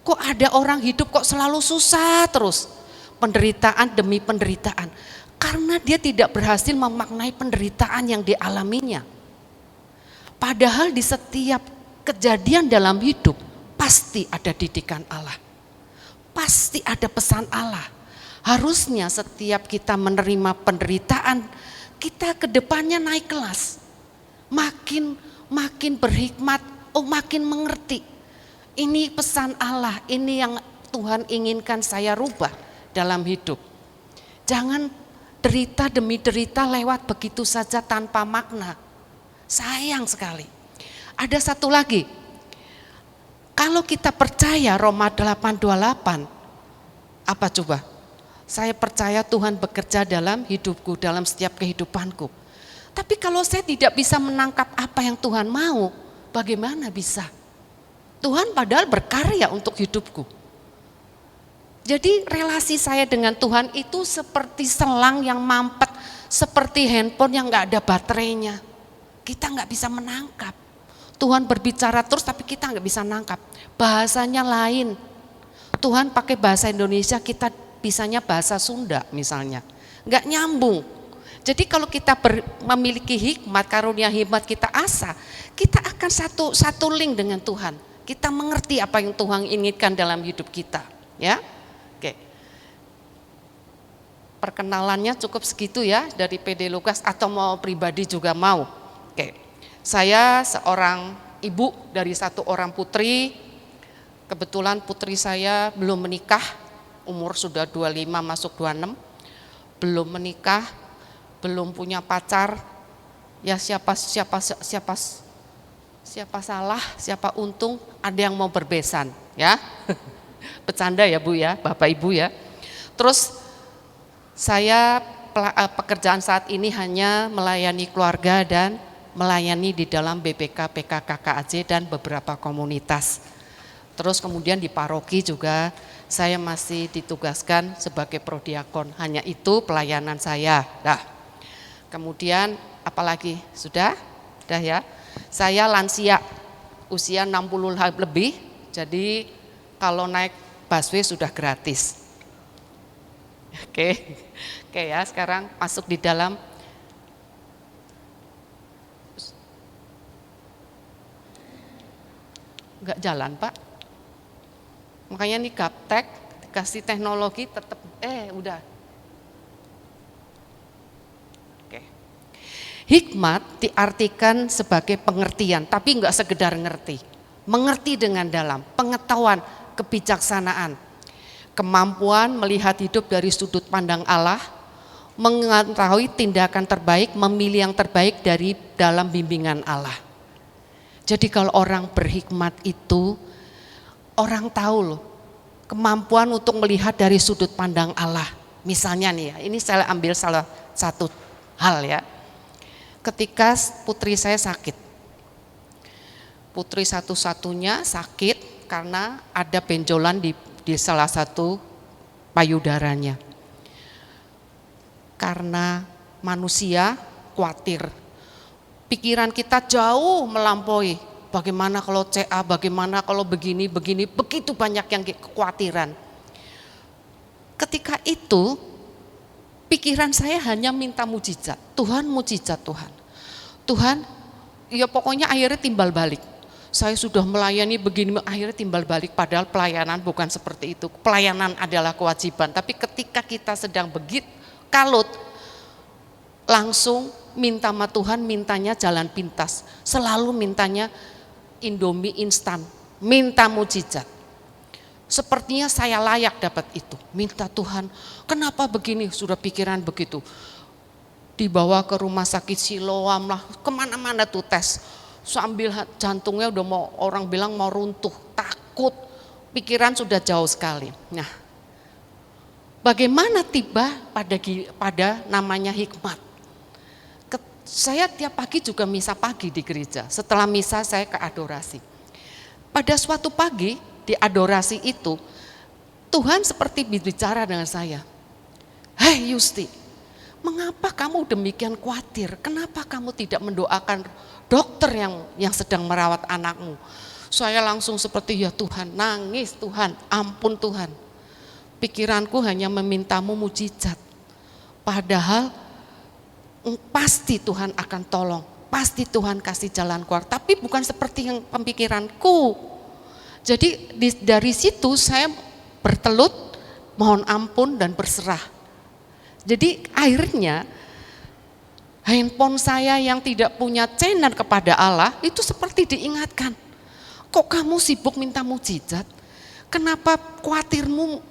S6: Kok ada orang hidup kok selalu susah terus? Penderitaan demi penderitaan. Karena dia tidak berhasil memaknai penderitaan yang dialaminya. Padahal di setiap kejadian dalam hidup pasti ada didikan Allah. Pasti ada pesan Allah. Harusnya setiap kita menerima penderitaan, kita ke depannya naik kelas. Makin berhikmat, makin mengerti. Ini pesan Allah, ini yang Tuhan inginkan saya rubah dalam hidup. Jangan derita demi derita lewat begitu saja tanpa makna. Sayang sekali. Ada satu lagi. Kalau kita percaya Roma 8:28, apa coba? Saya percaya Tuhan bekerja dalam hidupku, dalam setiap kehidupanku. Tapi kalau saya tidak bisa menangkap apa yang Tuhan mau, bagaimana bisa? Tuhan padahal berkarya untuk hidupku. Jadi relasi saya dengan Tuhan itu seperti selang yang mampet, seperti handphone yang gak ada baterainya. Kita gak bisa menangkap. Tuhan berbicara terus tapi kita gak bisa menangkap. Bahasanya lain. Tuhan pakai bahasa Indonesia, kita bisanya bahasa Sunda misalnya. Gak nyambung. Jadi kalau kita memiliki hikmat, karunia hikmat kita asah, kita akan satu link dengan Tuhan. Kita mengerti apa yang Tuhan inginkan dalam hidup kita. Ya. Oke. Perkenalannya cukup segitu ya dari PD Lukas, atau mau pribadi juga mau. Oke. Saya seorang ibu dari satu orang putri. Kebetulan putri saya belum menikah, umur sudah 25 masuk 26. Belum menikah, belum punya pacar. Ya siapa salah, siapa untung, ada yang mau berbesan, ya. Bercanda ya Bu ya, Bapak Ibu ya. Terus saya pekerjaan saat ini hanya melayani keluarga dan melayani di dalam BPK, PKK, KAJ dan beberapa komunitas. Terus kemudian di paroki juga saya masih ditugaskan sebagai prodiakon. Hanya itu pelayanan saya. Nah, kemudian apalagi? Sudah ya. Saya lansia, usia 60 lebih, jadi kalau naik busway sudah gratis. Oke ya, sekarang masuk di dalam. Enggak jalan Pak. Makanya nih gaptek, dikasih teknologi tetap, udah. Oke. Hikmat diartikan sebagai pengertian, tapi enggak sekedar ngerti. Mengerti dengan dalam, pengetahuan, kebijaksanaan, kemampuan melihat hidup dari sudut pandang Allah, mengetahui tindakan terbaik, memilih yang terbaik dari dalam bimbingan Allah. Jadi kalau orang berhikmat itu, orang tahu loh, kemampuan untuk melihat dari sudut pandang Allah. Misalnya nih ya, ini saya ambil salah satu hal ya. Ketika putri saya sakit, putri satu-satunya sakit karena ada benjolan di salah satu payudaranya. Karena manusia khawatir, pikiran kita jauh melampaui. Bagaimana kalau CA, bagaimana kalau begini, begitu banyak yang kekhawatiran. Ketika itu, pikiran saya hanya minta mujizat. Tuhan, mujizat Tuhan. Tuhan, ya pokoknya akhirnya timbal balik. saya sudah melayani begini, akhirnya timbal balik, padahal pelayanan bukan seperti itu. Pelayanan adalah kewajiban, tapi ketika kita sedang begitu kalut, langsung minta sama Tuhan, mintanya jalan pintas, selalu mintanya Indomie instan, minta mujizat. Sepertinya saya layak dapat itu, minta Tuhan, kenapa begini, sudah pikiran begitu. Dibawa ke rumah sakit Siloam lah, kemana-mana tuh tes, sambil jantungnya udah mau, orang bilang mau runtuh, takut, pikiran sudah jauh sekali. Nah, bagaimana tiba pada namanya hikmat. Saya tiap pagi juga misa pagi di gereja, setelah misa saya ke adorasi. Pada suatu pagi di adorasi itu, Tuhan seperti berbicara dengan saya, "Hei Yusti, mengapa kamu demikian khawatir? Kenapa kamu tidak mendoakan dokter yang sedang merawat anakmu?" Saya langsung seperti, ya Tuhan, nangis, Tuhan, ampun Tuhan. Pikiranku hanya memintamu mujizat. Padahal pasti Tuhan akan tolong, pasti Tuhan kasih jalan keluar. Tapi bukan seperti yang pemikiranku. Jadi dari situ saya bertelut, mohon ampun dan berserah. Jadi akhirnya handphone saya yang tidak punya channel kepada Allah itu seperti diingatkan. Kok kamu sibuk minta mujizat? Kenapa khawatirmu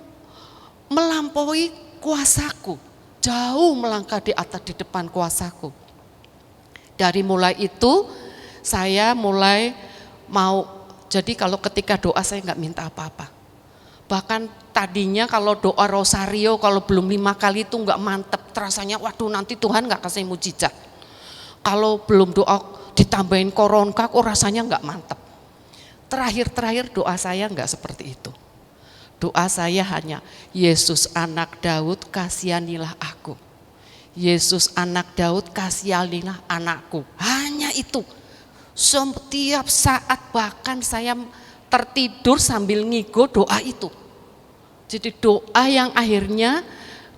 S6: melampaui kuasaku? Jauh melangkah di atas, di depan kuasaku. Dari mulai itu saya mulai mau, jadi kalau ketika doa saya nggak minta apa-apa. Bahkan tadinya kalau doa rosario kalau belum 5 kali itu nggak mantep, rasanya waduh nanti Tuhan nggak kasih mujizat. Kalau belum doa ditambahin koronka kok rasanya nggak mantep. Terakhir doa saya nggak seperti itu. Doa saya hanya, Yesus anak Daud kasihanilah aku. Yesus anak Daud kasihanilah anakku. Hanya itu. Setiap saat bahkan saya tertidur sambil ngigo doa itu. Jadi doa yang akhirnya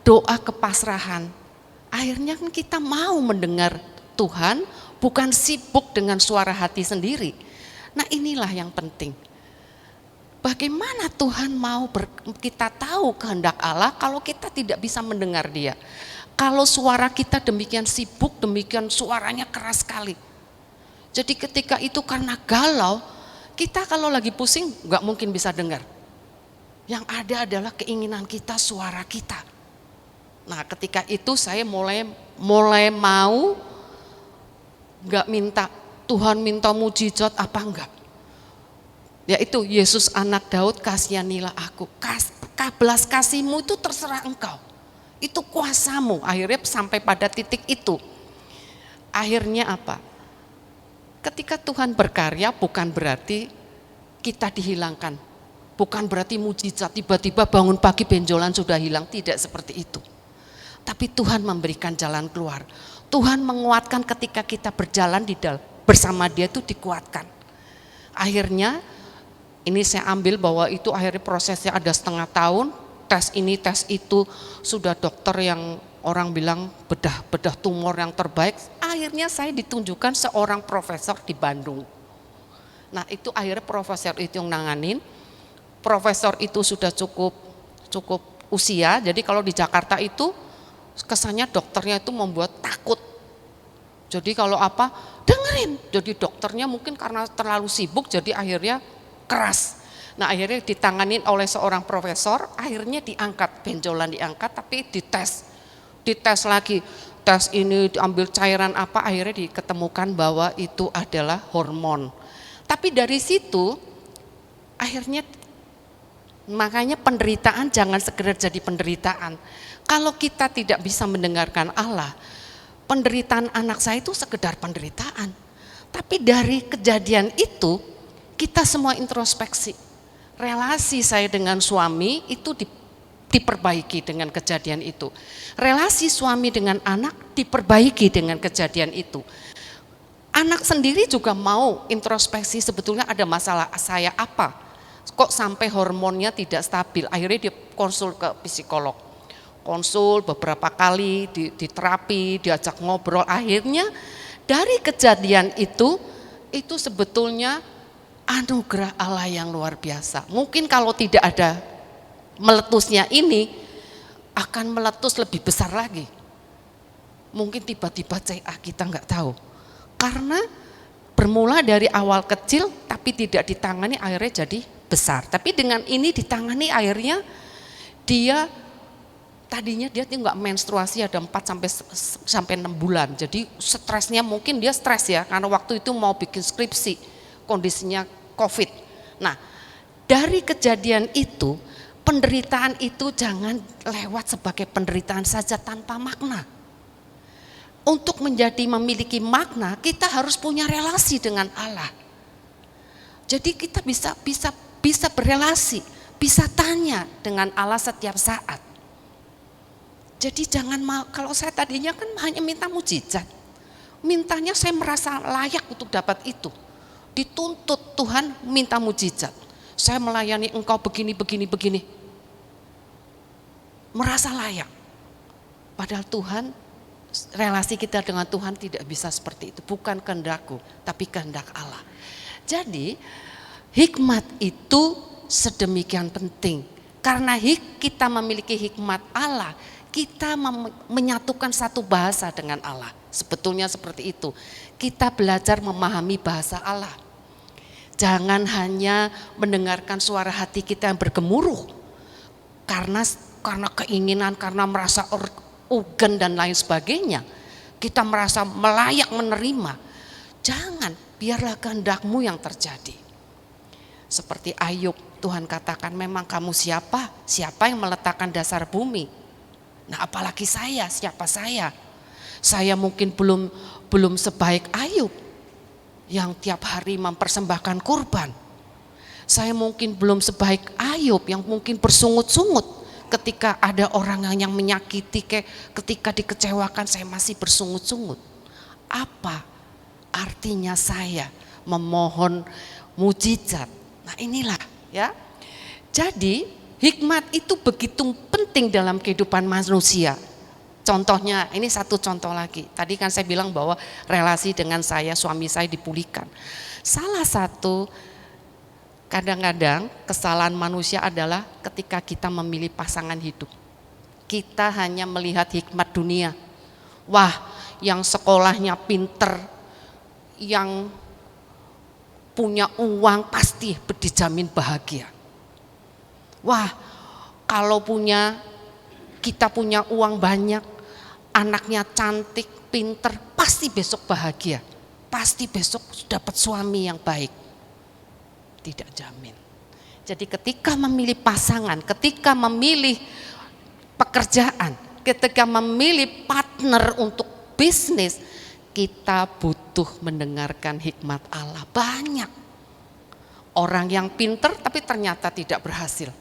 S6: doa kepasrahan. Akhirnya kan kita mau mendengar Tuhan, bukan sibuk dengan suara hati sendiri. Nah inilah yang penting. Bagaimana Tuhan mau kita tahu kehendak Allah kalau kita tidak bisa mendengar Dia. Kalau suara kita demikian sibuk, demikian suaranya keras sekali. Jadi ketika itu karena galau, kita kalau lagi pusing nggak mungkin bisa dengar. Yang ada adalah keinginan kita, suara kita. Nah ketika itu saya mulai mau nggak minta, Tuhan minta mujizat apa enggak. Yaitu Yesus anak Daud kasihanilah aku. Belas kasihmu itu terserah engkau. Itu kuasamu. Akhirnya sampai pada titik itu. Akhirnya apa? Ketika Tuhan berkarya bukan berarti kita dihilangkan. Bukan berarti mujizat tiba-tiba bangun pagi benjolan sudah hilang. Tidak seperti itu. Tapi Tuhan memberikan jalan keluar. Tuhan menguatkan ketika kita berjalan bersama Dia itu dikuatkan. Akhirnya ini saya ambil bahwa itu akhirnya prosesnya ada 1/2 tahun, tes ini tes itu, sudah dokter yang orang bilang bedah tumor yang terbaik. Akhirnya saya ditunjukkan seorang profesor di Bandung. Nah itu akhirnya profesor itu yang nanganin. Profesor itu sudah cukup usia, jadi kalau di Jakarta itu kesannya dokternya itu membuat takut. Jadi kalau apa, dengerin. Jadi dokternya mungkin karena terlalu sibuk jadi akhirnya keras. Nah akhirnya ditanganin oleh seorang profesor, akhirnya diangkat, benjolan diangkat tapi dites lagi. Tes ini diambil cairan apa, akhirnya diketemukan bahwa itu adalah hormon. Tapi dari situ akhirnya makanya penderitaan jangan sekedar jadi penderitaan. Kalau kita tidak bisa mendengarkan Allah, penderitaan anak saya itu sekedar penderitaan. Tapi dari kejadian itu kita semua introspeksi. Relasi saya dengan suami itu diperbaiki dengan kejadian itu. Relasi suami dengan anak diperbaiki dengan kejadian itu. Anak sendiri juga mau introspeksi sebetulnya ada masalah saya apa. Kok sampai hormonnya tidak stabil. Akhirnya dia konsul ke psikolog. Konsul beberapa kali, di terapi, diajak ngobrol. Akhirnya dari kejadian itu sebetulnya Anugerah Allah yang luar biasa. Mungkin kalau tidak ada meletusnya ini, akan meletus lebih besar lagi. Mungkin tiba-tiba CA kita nggak tahu. Karena bermula dari awal kecil, tapi tidak ditangani, akhirnya jadi besar. Tapi dengan ini ditangani, akhirnya dia tadinya dia nggak menstruasi ada 4 sampai 6 bulan. Jadi stresnya mungkin dia stres ya, karena waktu itu mau bikin skripsi, kondisinya COVID. Nah, dari kejadian itu, penderitaan itu jangan lewat sebagai penderitaan saja tanpa makna. Untuk memiliki makna, kita harus punya relasi dengan Allah. Jadi kita bisa berelasi, bisa tanya dengan Allah setiap saat. Jadi jangan kalau saya tadinya kan hanya minta mujizat. Mintanya saya merasa layak untuk dapat itu. Dituntut Tuhan minta mujizat. Saya melayani engkau begini. Merasa layak. Padahal Tuhan, relasi kita dengan Tuhan tidak bisa seperti itu. Bukan kehendakku, tapi kehendak Allah. Jadi hikmat itu sedemikian penting. Karena kita memiliki hikmat Allah, kita menyatukan satu bahasa dengan Allah. Sebetulnya seperti itu. Kita belajar memahami bahasa Allah. Jangan hanya mendengarkan suara hati kita yang bergemuruh. Karena keinginan, karena merasa ugen dan lain sebagainya, kita merasa melayak menerima. Jangan, biarlah kehendak-Mu yang terjadi. Seperti Ayub, Tuhan katakan, memang kamu siapa? Siapa yang meletakkan dasar bumi? Nah, apalagi saya, siapa saya? Saya mungkin belum sebaik Ayub yang tiap hari mempersembahkan kurban. Saya mungkin belum sebaik Ayub yang mungkin bersungut-sungut. Ketika ada orang yang menyakiti, ketika dikecewakan, saya masih bersungut-sungut. Apa artinya saya memohon mujizat? Nah, inilah ya. Jadi hikmat itu begitu penting dalam kehidupan manusia. Contohnya, ini satu contoh lagi. Tadi kan saya bilang bahwa relasi dengan suami saya dipulihkan. Salah satu kadang-kadang kesalahan manusia adalah ketika kita memilih pasangan hidup. Kita hanya melihat hikmat dunia. Wah, yang sekolahnya pinter, yang punya uang pasti dijamin bahagia. Wah, kalau kita punya uang banyak, anaknya cantik, pinter, pasti besok bahagia. Pasti besok dapat suami yang baik. Tidak jamin. Jadi ketika memilih pasangan, ketika memilih pekerjaan, ketika memilih partner untuk bisnis, kita butuh mendengarkan hikmat Allah. Banyak orang yang pinter tapi ternyata tidak berhasil.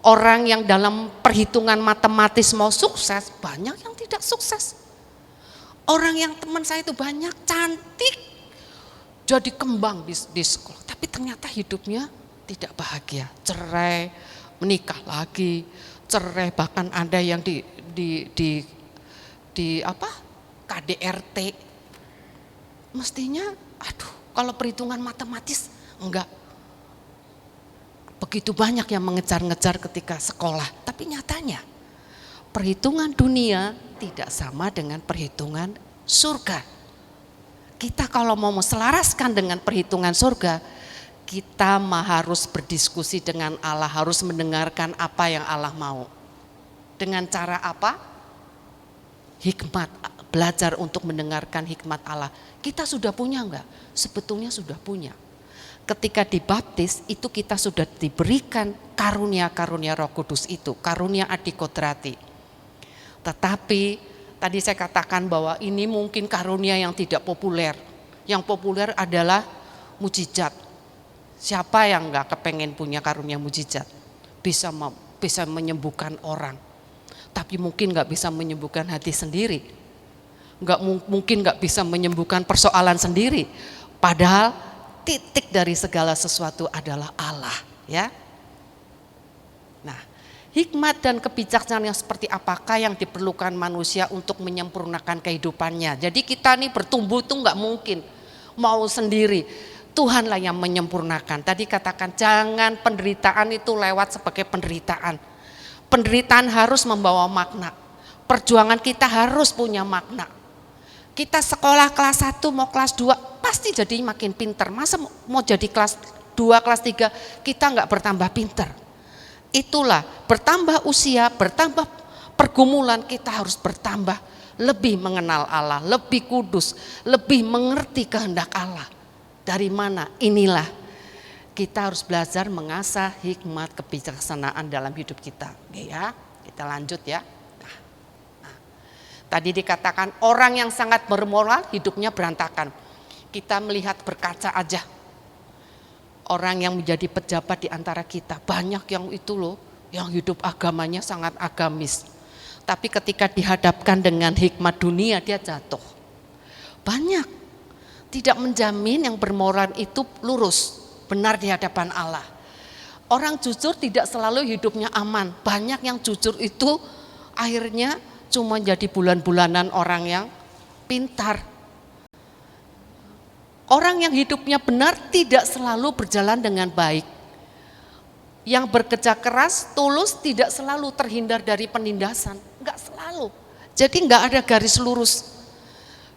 S6: Orang yang dalam perhitungan matematis mau sukses, banyak yang tidak sukses. Orang yang teman saya itu banyak cantik, jadi kembang di sekolah, tapi ternyata hidupnya tidak bahagia, cerai, menikah lagi, cerai, bahkan ada yang di KDRT. Mestinya, kalau perhitungan matematis enggak begitu banyak yang mengejar-ngejar ketika sekolah, tapi nyatanya perhitungan dunia tidak sama dengan perhitungan surga. Kita kalau mau selaraskan dengan perhitungan surga, kita harus berdiskusi dengan Allah, harus mendengarkan apa yang Allah mau. Dengan cara apa? Hikmat, belajar untuk mendengarkan hikmat Allah. Kita sudah punya enggak? Sebetulnya sudah punya. Ketika dibaptis itu kita sudah diberikan karunia-karunia Roh Kudus itu, karunia adikodrati. Tetapi tadi saya katakan bahwa ini mungkin karunia yang tidak populer. Yang populer adalah mujizat. Siapa yang enggak kepengen punya karunia mujizat? Bisa menyembuhkan orang. Tapi mungkin enggak bisa menyembuhkan hati sendiri. Mungkin enggak bisa menyembuhkan persoalan sendiri. Padahal titik dari segala sesuatu adalah Allah, ya. Nah, hikmat dan kebijaksanaan yang seperti apakah yang diperlukan manusia untuk menyempurnakan kehidupannya. Jadi kita nih bertumbuh itu enggak mungkin mau sendiri. Tuhanlah yang menyempurnakan. Tadi katakan jangan penderitaan itu lewat sebagai penderitaan. Penderitaan harus membawa makna. Perjuangan kita harus punya makna. Kita sekolah kelas 1 mau kelas 2 pasti jadi makin pinter. Masa mau jadi kelas 2, kelas 3 kita enggak bertambah pinter. Itulah bertambah usia, bertambah pergumulan kita harus bertambah lebih mengenal Allah, lebih kudus, lebih mengerti kehendak Allah. Dari mana? Inilah kita harus belajar mengasah hikmat kebijaksanaan dalam hidup kita. Oke ya, kita lanjut ya. Nah, tadi dikatakan orang yang sangat bermoral hidupnya berantakan. Kita melihat berkaca aja. Orang yang menjadi pejabat di antara kita banyak yang itu loh, yang hidup agamanya sangat agamis. Tapi ketika dihadapkan dengan hikmat dunia dia jatuh. Banyak. Tidak menjamin yang bermoral itu lurus, benar di hadapan Allah. Orang jujur tidak selalu hidupnya aman. Banyak yang jujur itu akhirnya cuma jadi bulan-bulanan orang yang pintar. Orang yang hidupnya benar tidak selalu berjalan dengan baik. Yang bekerja keras, tulus tidak selalu terhindar dari penindasan. Enggak selalu. Jadi enggak ada garis lurus.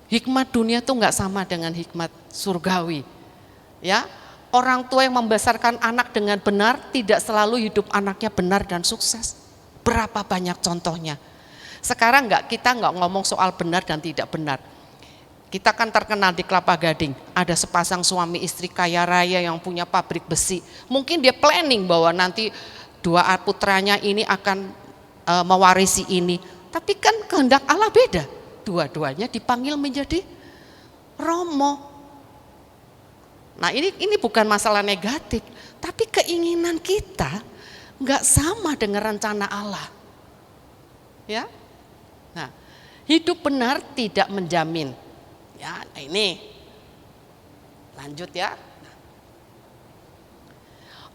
S6: Hikmat dunia itu enggak sama dengan hikmat surgawi. Ya, orang tua yang membesarkan anak dengan benar tidak selalu hidup anaknya benar dan sukses. Berapa banyak contohnya. Sekarang kita enggak ngomong soal benar dan tidak benar. Kita kan terkenal di Kelapa Gading, ada sepasang suami istri kaya raya yang punya pabrik besi. Mungkin dia planning bahwa nanti 2 putranya ini akan mewarisi ini. Tapi kan kehendak Allah beda. Dua-duanya dipanggil menjadi romo. Nah ini bukan masalah negatif, tapi keinginan kita nggak sama dengan rencana Allah. Ya, nah hidup benar tidak menjamin. Ya, nah ini lanjut ya.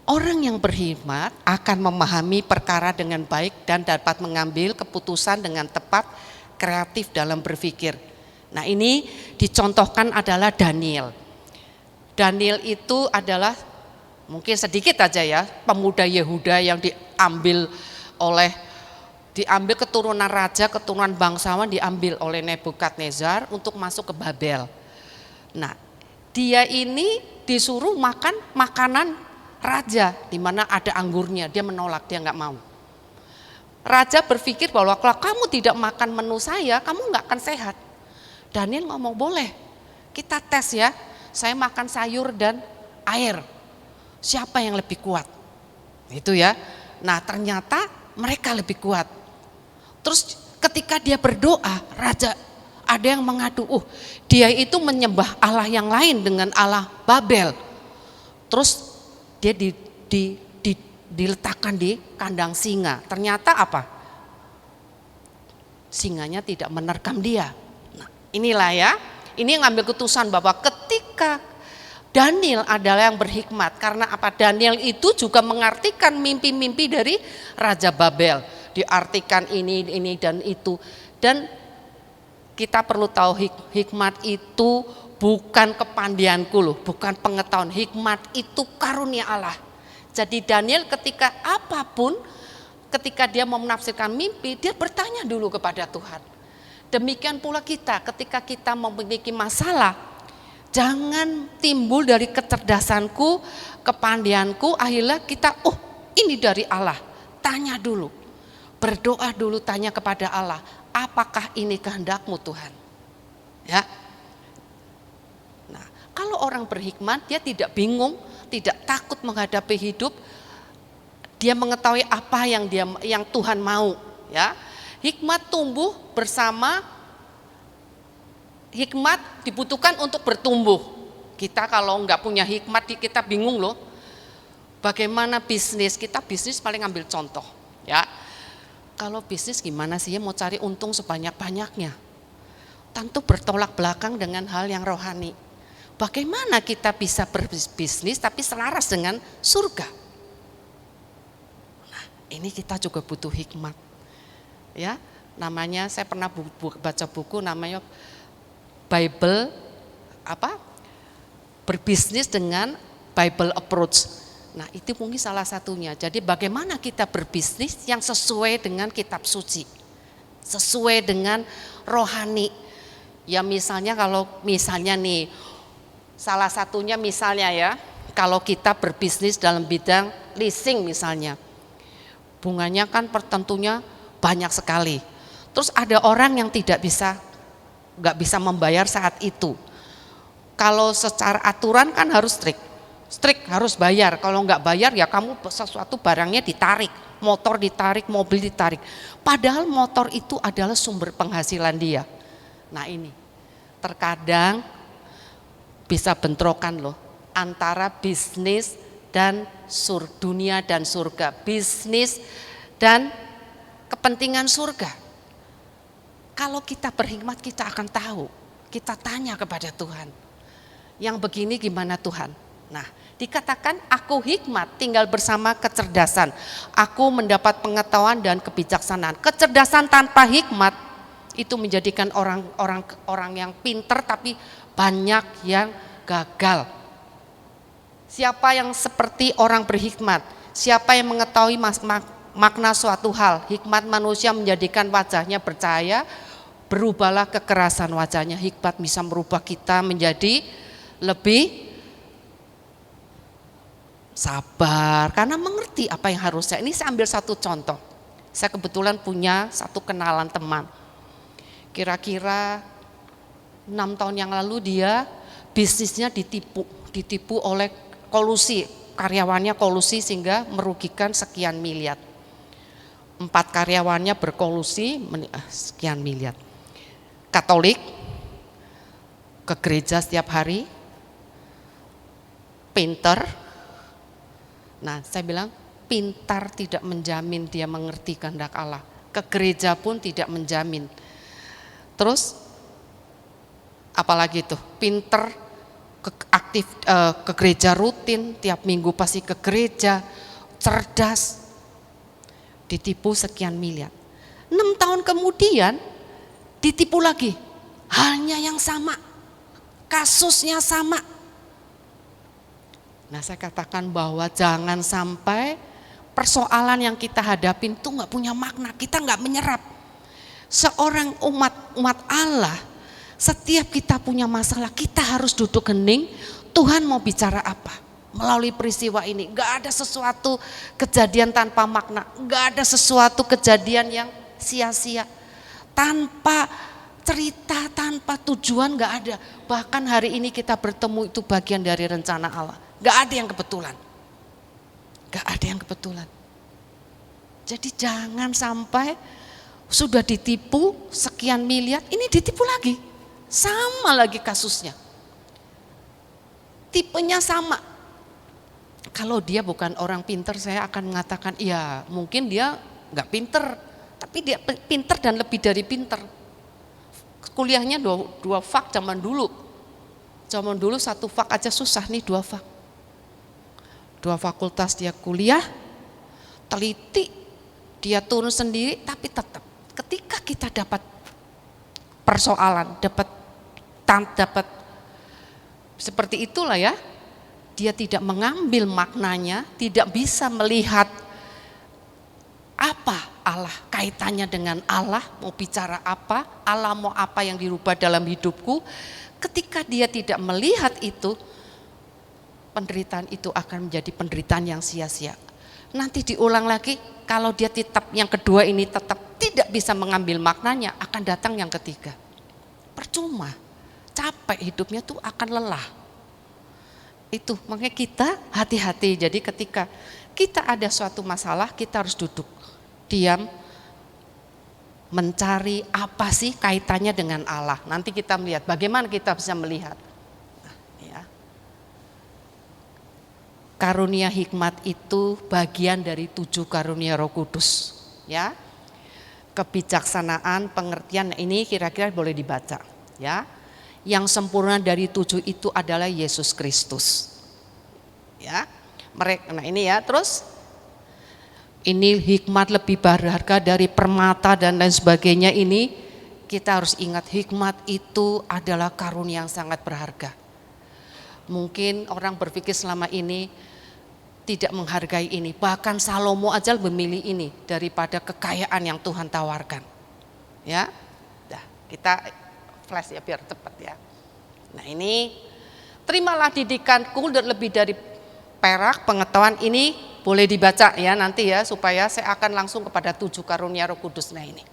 S6: Orang yang berhikmat akan memahami perkara dengan baik dan dapat mengambil keputusan dengan tepat, kreatif dalam berpikir. Nah ini dicontohkan adalah Daniel. Daniel itu adalah mungkin sedikit aja ya, pemuda Yehuda yang diambil keturunan raja, keturunan bangsawan diambil oleh Nebukadnezar untuk masuk ke Babel. Nah dia ini disuruh makan makanan raja di mana ada anggurnya, dia menolak, dia nggak mau. Raja berpikir bahwa kalau kamu tidak makan menu saya, kamu nggak akan sehat. Daniel ngomong boleh, kita tes ya. Saya makan sayur dan air. Siapa yang lebih kuat? Itu ya. Nah ternyata mereka lebih kuat. Terus ketika dia berdoa, raja ada yang mengadu, dia itu menyembah Allah yang lain dengan Allah Babel. Terus dia diletakkan di kandang singa. Ternyata apa? Singanya tidak menerkam dia. Nah, inilah ya. Ini yang ngambil keputusan bahwa ketika Daniel adalah yang berhikmat. Karena apa? Daniel itu juga mengartikan mimpi-mimpi dari Raja Babel. Diartikan ini dan itu. Dan kita perlu tahu hikmat itu bukan kepandaianku loh, bukan pengetahuan. Hikmat itu karunia Allah. Jadi Daniel ketika apapun, ketika dia mau menafsirkan mimpi, dia bertanya dulu kepada Tuhan. Demikian pula kita, ketika kita memiliki masalah, jangan timbul dari kecerdasanku, kepandaianku, akhirnya kita, ini dari Allah. Tanya dulu, berdoa dulu, tanya kepada Allah, apakah ini kehendakmu Tuhan? Ya. Nah, kalau orang berhikmat, dia tidak bingung, tidak takut menghadapi hidup, dia mengetahui apa yang Tuhan mau, ya. Hikmat tumbuh bersama, hikmat dibutuhkan untuk bertumbuh. Kita kalau nggak punya hikmat, kita bingung loh. Bagaimana bisnis? Kita bisnis paling ambil contoh, ya. Kalau bisnis gimana sih ya mau cari untung sebanyak-banyaknya? Tentu bertolak belakang dengan hal yang rohani. Bagaimana kita bisa berbisnis tapi selaras dengan surga? Nah, ini kita juga butuh hikmat. Ya, namanya saya pernah baca buku namanya Bible berbisnis dengan Bible approach. Nah, itu mungkin salah satunya. Jadi bagaimana kita berbisnis yang sesuai dengan kitab suci, sesuai dengan rohani. Ya misalnya kalau misalnya nih, salah satunya misalnya ya, kalau kita berbisnis dalam bidang leasing misalnya, bunganya kan tentunya banyak sekali. Terus ada orang yang nggak bisa membayar saat itu. Kalau secara aturan kan harus strict harus bayar. Kalau nggak bayar ya kamu sesuatu barangnya ditarik, motor ditarik, mobil ditarik. Padahal motor itu adalah sumber penghasilan dia. Nah ini terkadang bisa bentrokan loh antara bisnis dan dunia dan surga, bisnis dan kepentingan surga. Kalau kita berhikmat kita akan tahu, kita tanya kepada Tuhan, yang begini gimana Tuhan? Nah dikatakan aku hikmat tinggal bersama kecerdasan, aku mendapat pengetahuan dan kebijaksanaan. Kecerdasan tanpa hikmat itu menjadikan orang yang pinter tapi banyak yang gagal. Siapa yang seperti orang berhikmat? Siapa yang mengetahui makna suatu hal? Hikmat manusia menjadikan wajahnya bercahaya, berubahlah kekerasan wajahnya. Hikmat bisa merubah kita menjadi lebih sabar karena mengerti apa yang harusnya. Ini saya ambil satu contoh. Saya kebetulan punya satu kenalan teman. Kira-kira 6 tahun yang lalu dia bisnisnya ditipu oleh kolusi, karyawannya kolusi sehingga merugikan sekian miliar. 4 karyawannya berkolusi sekian miliar. Katolik, ke gereja setiap hari, pinter. Nah saya bilang pintar tidak menjamin dia mengerti kehendak Allah. Ke gereja pun tidak menjamin. Terus apalagi tuh pinter, aktif ke gereja rutin, tiap minggu pasti ke gereja, cerdas, ditipu sekian miliar. 6 tahun kemudian ditipu lagi, halnya yang sama, kasusnya sama. Nah saya katakan bahwa jangan sampai persoalan yang kita hadapin itu nggak punya makna, kita nggak menyerap. Seorang umat Allah, setiap kita punya masalah, kita harus duduk hening. Tuhan mau bicara apa melalui peristiwa ini? Gak ada sesuatu kejadian tanpa makna, gak ada sesuatu kejadian yang sia-sia, tanpa cerita, tanpa tujuan, gak ada. Bahkan hari ini kita bertemu itu bagian dari rencana Allah. Gak ada yang kebetulan, gak ada yang kebetulan. Jadi jangan sampai sudah ditipu sekian miliar, ini ditipu lagi, sama lagi kasusnya, tipenya sama. Kalau dia bukan orang pinter, saya akan mengatakan ya mungkin dia nggak pinter, tapi dia pinter dan lebih dari pinter. Kuliahnya dua fak zaman dulu 1 fak aja susah, nih 2 fak, 2 fakultas dia kuliah, teliti, dia turun sendiri, tapi tetap ketika kita dapat persoalan, dapat seperti itulah ya, dia tidak mengambil maknanya, tidak bisa melihat apa Allah, kaitannya dengan Allah, mau bicara apa, Allah mau apa yang dirubah dalam hidupku. Ketika dia tidak melihat itu, penderitaan itu akan menjadi penderitaan yang sia-sia. Nanti diulang lagi, kalau dia tetap yang kedua ini tetap tidak bisa mengambil maknanya, akan datang yang ketiga. Percuma, capek hidupnya tuh akan lelah. Itu makanya kita hati-hati. Jadi ketika kita ada suatu masalah, kita harus duduk, diam, mencari apa sih kaitannya dengan Allah. Nanti kita melihat bagaimana kita bisa melihat. Karunia hikmat itu bagian dari 7 karunia Roh Kudus, ya. Kebijaksanaan, pengertian, ini kira-kira boleh dibaca, ya. Yang sempurna dari 7 itu adalah Yesus Kristus, ya. Nah ini ya, terus ini hikmat lebih berharga dari permata dan lain sebagainya. Ini kita harus ingat, hikmat itu adalah karunia yang sangat berharga. Mungkin orang berpikir selama ini tidak menghargai ini. Bahkan Salomo aja memilih ini daripada kekayaan yang Tuhan tawarkan. Ya, dah kita flash ya biar cepat ya. Nah ini, terimalah didikanku lebih dari perak, pengetahuan ini boleh dibaca ya nanti ya, supaya saya akan langsung kepada 7 karunia Roh Kudus. Nah ini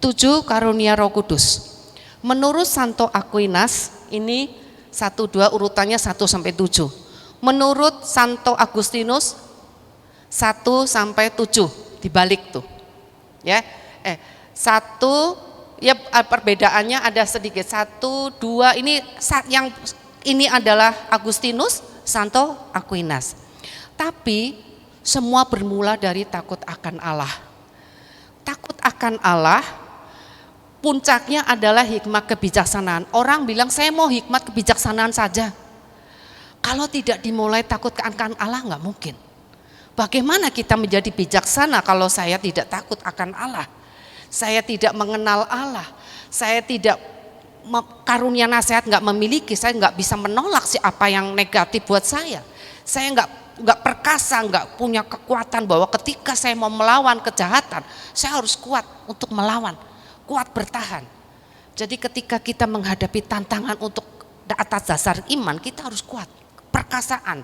S6: 7 karunia Roh Kudus. Menurut Santo Aquinas, ini 1-2 urutannya 1-7. Menurut Santo Agustinus 1-7 dibalik tuh. Ya. 1 ya perbedaannya ada sedikit. 1, 2 ini yang ini adalah Agustinus, Santo Aquinas. Tapi semua bermula dari takut akan Allah. Takut akan Allah puncaknya adalah hikmat kebijaksanaan. Orang bilang saya mau hikmat kebijaksanaan saja. Kalau tidak dimulai takut akan Allah nggak mungkin. Bagaimana kita menjadi bijaksana kalau saya tidak takut akan Allah? Saya tidak mengenal Allah. Saya tidak karunia nasihat nggak memiliki. Saya nggak bisa menolak siapa yang negatif buat saya. Saya nggak perkasa, nggak punya kekuatan bahwa ketika saya mau melawan kejahatan, saya harus kuat untuk melawan. Kuat bertahan. Jadi ketika kita menghadapi tantangan untuk atas dasar iman, kita harus kuat, perkasaan.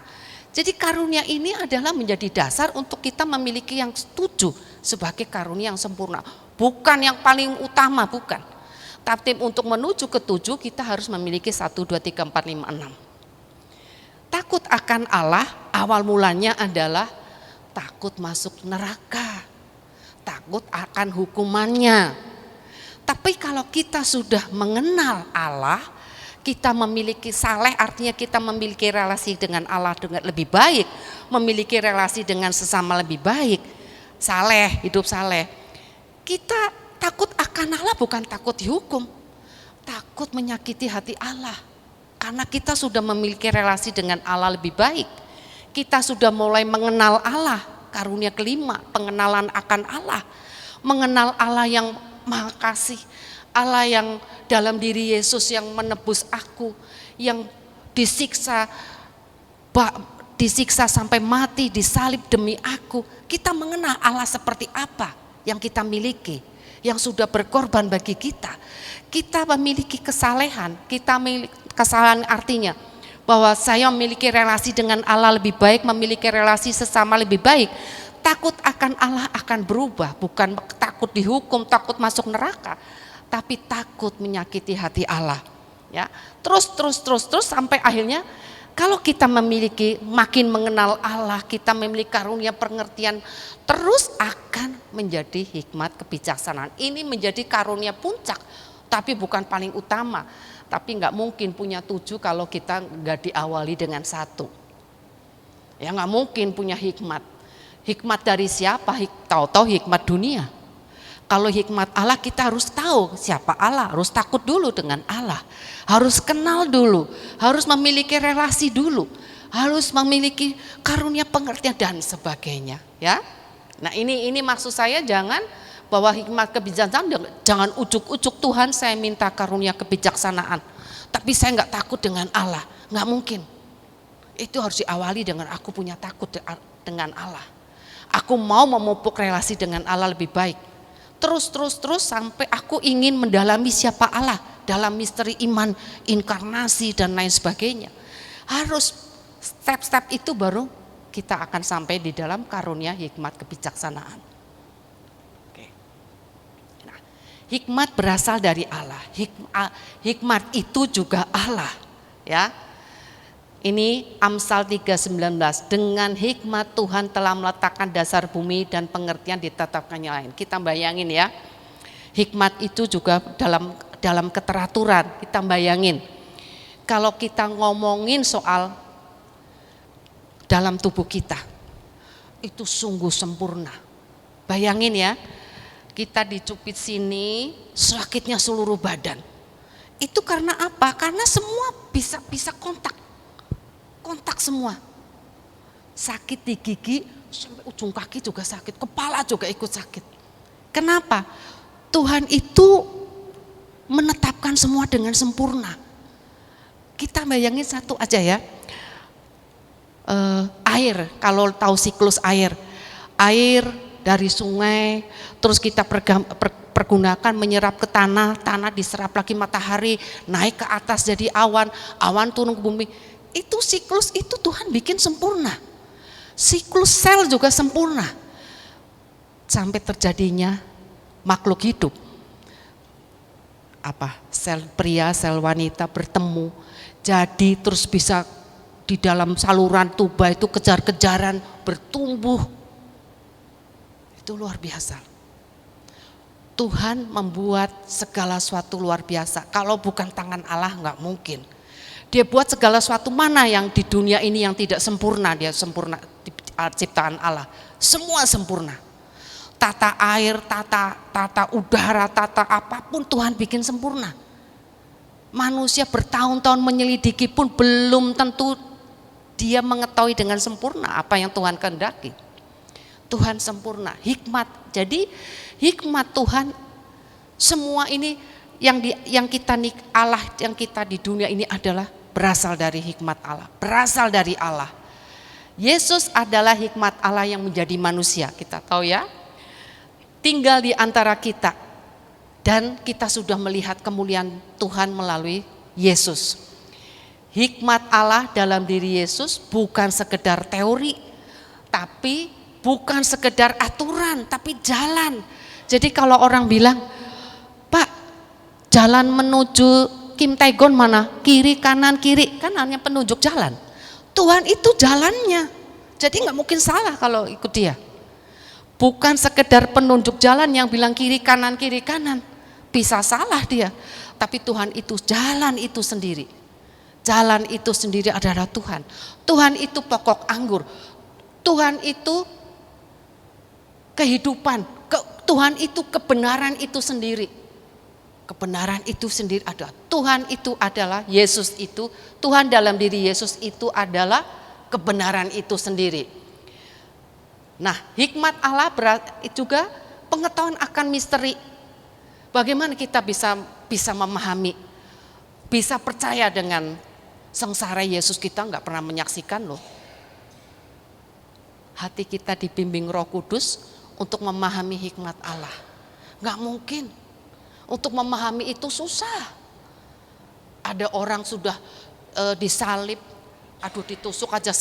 S6: Jadi karunia ini adalah menjadi dasar untuk kita memiliki yang 7 sebagai karunia yang sempurna. Bukan yang paling utama, bukan. Tapi untuk menuju ke 7 kita harus memiliki 1, 2, 3, 4, 5, 6. Takut akan Allah awal mulanya adalah takut masuk neraka. Takut akan hukumannya. Tapi kalau kita sudah mengenal Allah, kita memiliki saleh, artinya kita memiliki relasi dengan Allah dengan lebih baik, memiliki relasi dengan sesama lebih baik, saleh, hidup saleh. Kita takut akan Allah bukan takut dihukum, takut menyakiti hati Allah. Karena kita sudah memiliki relasi dengan Allah lebih baik, kita sudah mulai mengenal Allah. Karunia kelima, pengenalan akan Allah, mengenal Allah yang Maha Kasih, Allah yang dalam diri Yesus yang menebus aku, yang disiksa sampai mati, disalib demi aku. Kita mengenal Allah seperti apa yang kita miliki, yang sudah berkorban bagi kita. Kita memiliki kesalehan, kita memiliki kesalahan artinya bahwa saya memiliki relasi dengan Allah lebih baik, memiliki relasi sesama lebih baik. Takut akan Allah akan berubah, bukan takut dihukum, takut masuk neraka, tapi takut menyakiti hati Allah. Ya, terus sampai akhirnya kalau kita memiliki makin mengenal Allah, kita memiliki karunia pengertian, terus akan menjadi hikmat kebijaksanaan. Ini menjadi karunia puncak, tapi bukan paling utama. Tapi nggak mungkin punya 7 kalau kita nggak diawali dengan 1. Ya nggak mungkin punya hikmat. Hikmat dari siapa? Tahu-tahu hikmat dunia. Kalau hikmat Allah kita harus tahu siapa Allah, harus takut dulu dengan Allah, harus kenal dulu, harus memiliki relasi dulu, harus memiliki karunia pengertian dan sebagainya. Ya, nah ini maksud saya jangan bahwa hikmat kebijaksanaan jangan ujuk-ujuk Tuhan saya minta karunia kebijaksanaan, tapi saya nggak takut dengan Allah, nggak mungkin. Itu harus diawali dengan aku punya takut dengan Allah. Aku mau memupuk relasi dengan Allah lebih baik. Terus sampai aku ingin mendalami siapa Allah dalam misteri iman, inkarnasi dan lain sebagainya. Harus step-step itu baru kita akan sampai di dalam karunia hikmat kebijaksanaan. Oke. Nah, hikmat berasal dari Allah. Hikmat itu juga Allah, ya. Ini Amsal 3:19, dengan hikmat Tuhan telah meletakkan dasar bumi dan pengertian ditetapkannya lain. Kita bayangin ya, hikmat itu juga dalam keteraturan. Kita bayangin, kalau kita ngomongin soal dalam tubuh kita, itu sungguh sempurna. Bayangin ya, kita dicubit sini, sakitnya seluruh badan. Itu karena apa? Karena semua bisa kontak semua. Sakit di gigi, sampai ujung kaki juga sakit, kepala juga ikut sakit. Kenapa? Tuhan itu menetapkan semua dengan sempurna. Kita bayangin satu aja ya, air, kalau tahu siklus air dari sungai, terus kita pergunakan menyerap ke tanah, tanah diserap lagi matahari, naik ke atas jadi awan, awan turun ke bumi. Itu siklus itu Tuhan bikin sempurna. Siklus sel juga sempurna. Sampai terjadinya makhluk hidup. Sel pria, sel wanita bertemu. Jadi terus bisa di dalam saluran tuba itu kejar-kejaran, bertumbuh. Itu luar biasa. Tuhan membuat segala sesuatu luar biasa. Kalau bukan tangan Allah nggak mungkin. Dia buat segala sesuatu, mana yang di dunia ini yang tidak sempurna, dia sempurna ciptaan Allah. Semua sempurna. Tata air, tata udara, tata apapun Tuhan bikin sempurna. Manusia bertahun-tahun menyelidiki pun belum tentu dia mengetahui dengan sempurna apa yang Tuhan kehendaki. Tuhan sempurna, hikmat. Jadi hikmat Tuhan, semua ini yang kita Allah yang kita di dunia ini adalah berasal dari hikmat Allah, berasal dari Allah. Yesus adalah hikmat Allah yang menjadi manusia, kita tahu ya. Tinggal di antara kita, dan kita sudah melihat kemuliaan Tuhan melalui Yesus. Hikmat Allah dalam diri Yesus bukan sekedar teori, tapi bukan sekedar aturan, tapi jalan. Jadi kalau orang bilang, Pak, jalan menuju Kim Tae-gon mana? Kiri, kanan, kiri, kan hanya penunjuk jalan. Tuhan itu jalannya, jadi nggak mungkin salah kalau ikut dia. Bukan sekedar penunjuk jalan yang bilang kiri kanan, bisa salah dia. Tapi Tuhan itu jalan itu sendiri. Jalan itu sendiri adalah Tuhan. Tuhan itu pokok anggur. Tuhan itu kehidupan. Tuhan itu kebenaran itu sendiri. Kebenaran itu sendiri adalah Tuhan, itu adalah Yesus itu. Tuhan dalam diri Yesus itu adalah kebenaran itu sendiri. Nah, hikmat Allah juga pengetahuan akan misteri. Bagaimana kita bisa memahami, bisa percaya dengan sengsara Yesus, kita nggak pernah menyaksikan loh. Hati kita dibimbing Roh Kudus untuk memahami hikmat Allah. Nggak mungkin. Untuk memahami itu susah. Ada orang sudah disalib, ditusuk aja.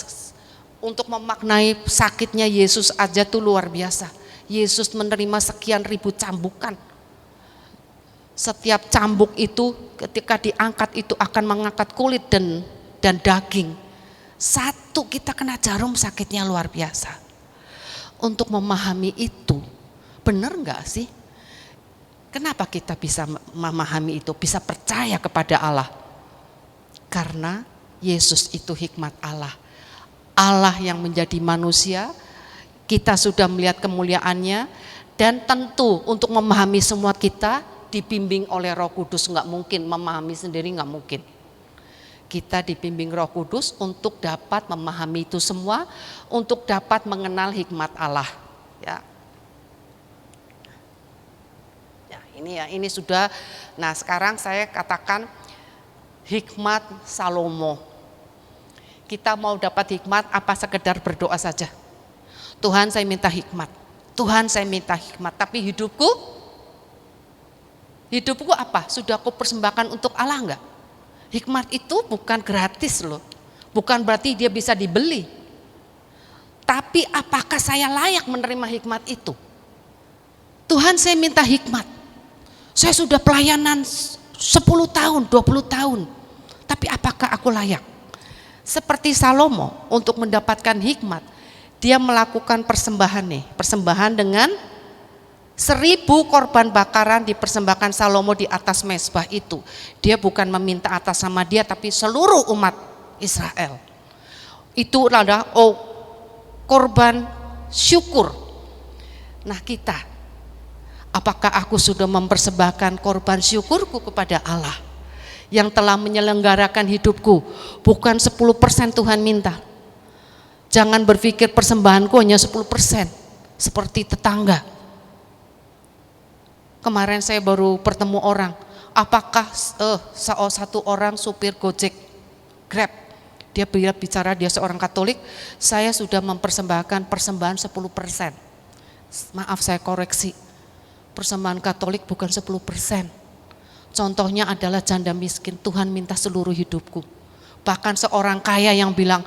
S6: Untuk memaknai sakitnya Yesus aja tuh luar biasa. Yesus menerima sekian ribu cambukan. Setiap cambuk itu ketika diangkat itu akan mengangkat kulit dan daging. Satu kita kena jarum, sakitnya luar biasa. Untuk memahami itu, benar nggak sih? Kenapa kita bisa memahami itu, bisa percaya kepada Allah? Karena Yesus itu hikmat Allah. Allah yang menjadi manusia, kita sudah melihat kemuliaannya, dan tentu untuk memahami semua kita dibimbing oleh Roh Kudus. Nggak mungkin memahami sendiri, nggak mungkin. Kita dibimbing Roh Kudus untuk dapat memahami itu semua, untuk dapat mengenal hikmat Allah. Ini sudah. Nah, sekarang saya katakan hikmat Salomo. Kita mau dapat hikmat apa sekedar berdoa saja? Tuhan, saya minta hikmat. Tuhan, saya minta hikmat. Tapi hidupku apa? Sudah aku persembahkan untuk Allah enggak? Hikmat itu bukan gratis loh. Bukan berarti dia bisa dibeli. Tapi apakah saya layak menerima hikmat itu? Tuhan, saya minta hikmat. Saya sudah pelayanan 10 tahun, 20 tahun. Tapi apakah aku layak? Seperti Salomo, untuk mendapatkan hikmat, dia melakukan persembahan dengan 1000 korban bakaran dipersembahkan Salomo di atas mezbah itu. Dia bukan meminta atas sama dia, tapi seluruh umat Israel. Itu adalah korban syukur. Nah, kita, apakah aku sudah mempersembahkan korban syukurku kepada Allah yang telah menyelenggarakan hidupku? Bukan 10% Tuhan minta. Jangan berpikir persembahanku hanya 10%, seperti tetangga. Kemarin saya baru bertemu orang, apakah satu orang supir Gojek Grab. Dia bicara dia seorang Katolik, saya sudah mempersembahkan persembahan 10%. Maaf saya koreksi, persembahan Katolik bukan 10%. Contohnya adalah janda miskin, Tuhan minta seluruh hidupku. Bahkan seorang kaya yang bilang,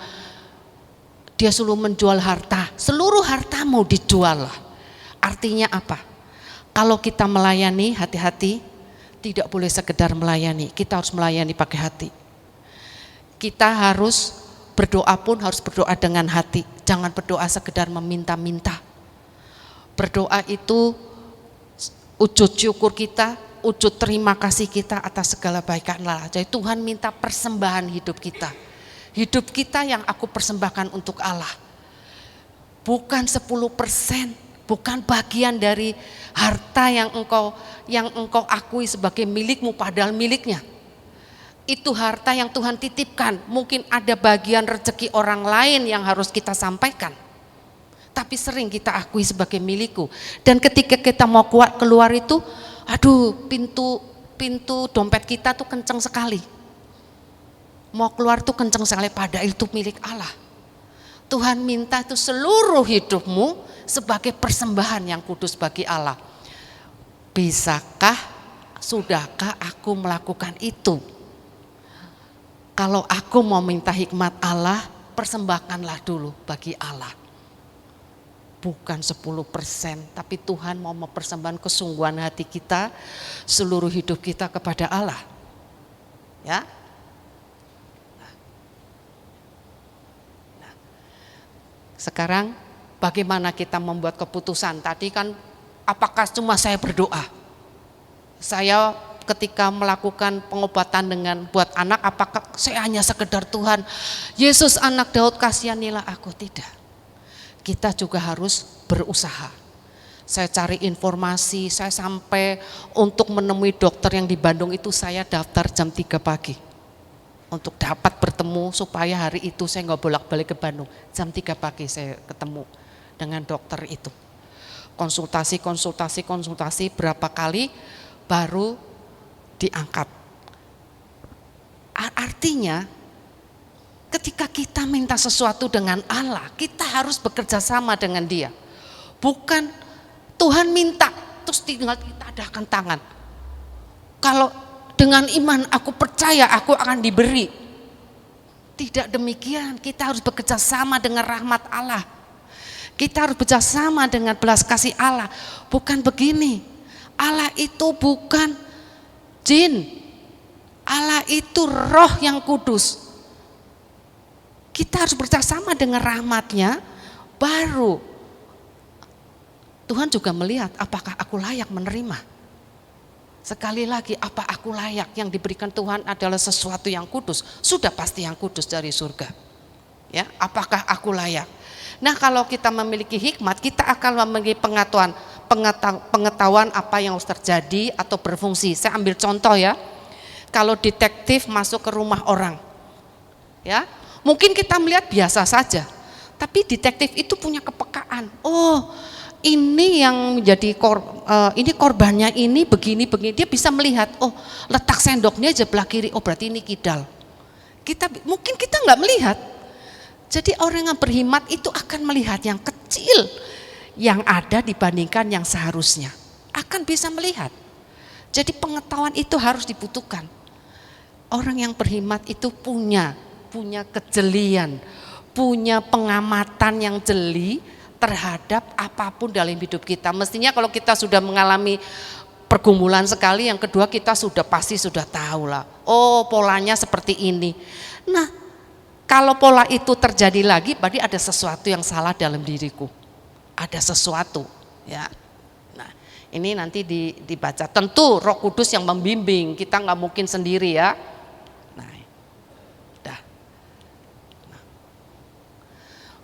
S6: dia selalu menjual harta, seluruh hartamu dijual lah. Artinya apa? Kalau kita melayani, hati-hati, tidak boleh sekedar melayani, kita harus melayani pakai hati. Kita harus berdoa pun harus berdoa dengan hati, jangan berdoa sekedar meminta-minta. Berdoa itu wujud syukur kita, wujud terima kasih kita atas segala kebaikan Allah. Jadi Tuhan minta persembahan hidup kita. Hidup kita yang aku persembahkan untuk Allah. Bukan 10%. Bukan bagian dari harta yang engkau akui sebagai milikmu padahal miliknya. Itu harta yang Tuhan titipkan. Mungkin ada bagian rezeki orang lain yang harus kita sampaikan. Tapi sering kita akui sebagai milikku. Dan ketika kita mau keluar itu, aduh pintu dompet kita tuh kenceng sekali. Mau keluar tuh kenceng sekali, padahal itu milik Allah. Tuhan minta itu seluruh hidupmu sebagai persembahan yang kudus bagi Allah. Bisakah, sudahkah aku melakukan itu? Kalau aku mau minta hikmat Allah, persembahkanlah dulu bagi Allah. Bukan 10%, tapi Tuhan mau mempersembahkan kesungguhan hati kita, seluruh hidup kita kepada Allah. Ya. Sekarang bagaimana kita membuat keputusan? Tadi kan apakah cuma saya berdoa? Saya ketika melakukan pengobatan buat anak, apakah saya hanya sekedar Tuhan, Yesus anak Daud kasihanilah aku? Tidak. Kita juga harus berusaha. Saya cari informasi, saya sampai untuk menemui dokter yang di Bandung itu saya daftar jam 3 pagi. Untuk dapat bertemu supaya hari itu saya nggak bolak-balik ke Bandung. Jam 3 pagi saya ketemu dengan dokter itu. Konsultasi berapa kali baru diangkat. Artinya ketika kita minta sesuatu dengan Allah, kita harus bekerja sama dengan Dia. Bukan Tuhan minta terus tinggal kita adakan tangan. Kalau dengan iman aku percaya aku akan diberi. Tidak demikian, kita harus bekerja sama dengan rahmat Allah. Kita harus bekerja sama dengan belas kasih Allah. Bukan begini, Allah itu bukan jin, Allah itu roh yang kudus. Kita harus bekerja sama dengan rahmatnya, baru Tuhan juga melihat apakah aku layak menerima. Sekali lagi, apa aku layak? Yang diberikan Tuhan adalah sesuatu yang kudus. Sudah pasti yang kudus dari surga. Ya, apakah aku layak? Nah, kalau kita memiliki hikmat, kita akan memiliki pengetahuan apa yang harus terjadi atau berfungsi. Saya ambil contoh ya. Kalau detektif masuk ke rumah orang, ya, mungkin kita melihat biasa saja. Tapi detektif itu punya kepekaan. Oh, ini yang menjadi ini korbannya ini begini. Dia bisa melihat, oh letak sendoknya sebelah kiri, oh berarti ini kidal. Mungkin kita nggak melihat. Jadi orang yang berhikmat itu akan melihat yang kecil yang ada dibandingkan yang seharusnya. Akan bisa melihat. Jadi pengetahuan itu harus dibutuhkan. Orang yang berhikmat itu punya kejelian, punya pengamatan yang jeli terhadap apapun dalam hidup kita. Mestinya kalau kita sudah mengalami pergumulan sekali, yang kedua kita pasti sudah tahu lah. Oh, polanya seperti ini. Nah, kalau pola itu terjadi lagi, berarti ada sesuatu yang salah dalam diriku. Ada sesuatu, ya. Nah, ini nanti dibaca. Tentu Roh Kudus yang membimbing, kita nggak mungkin sendiri ya.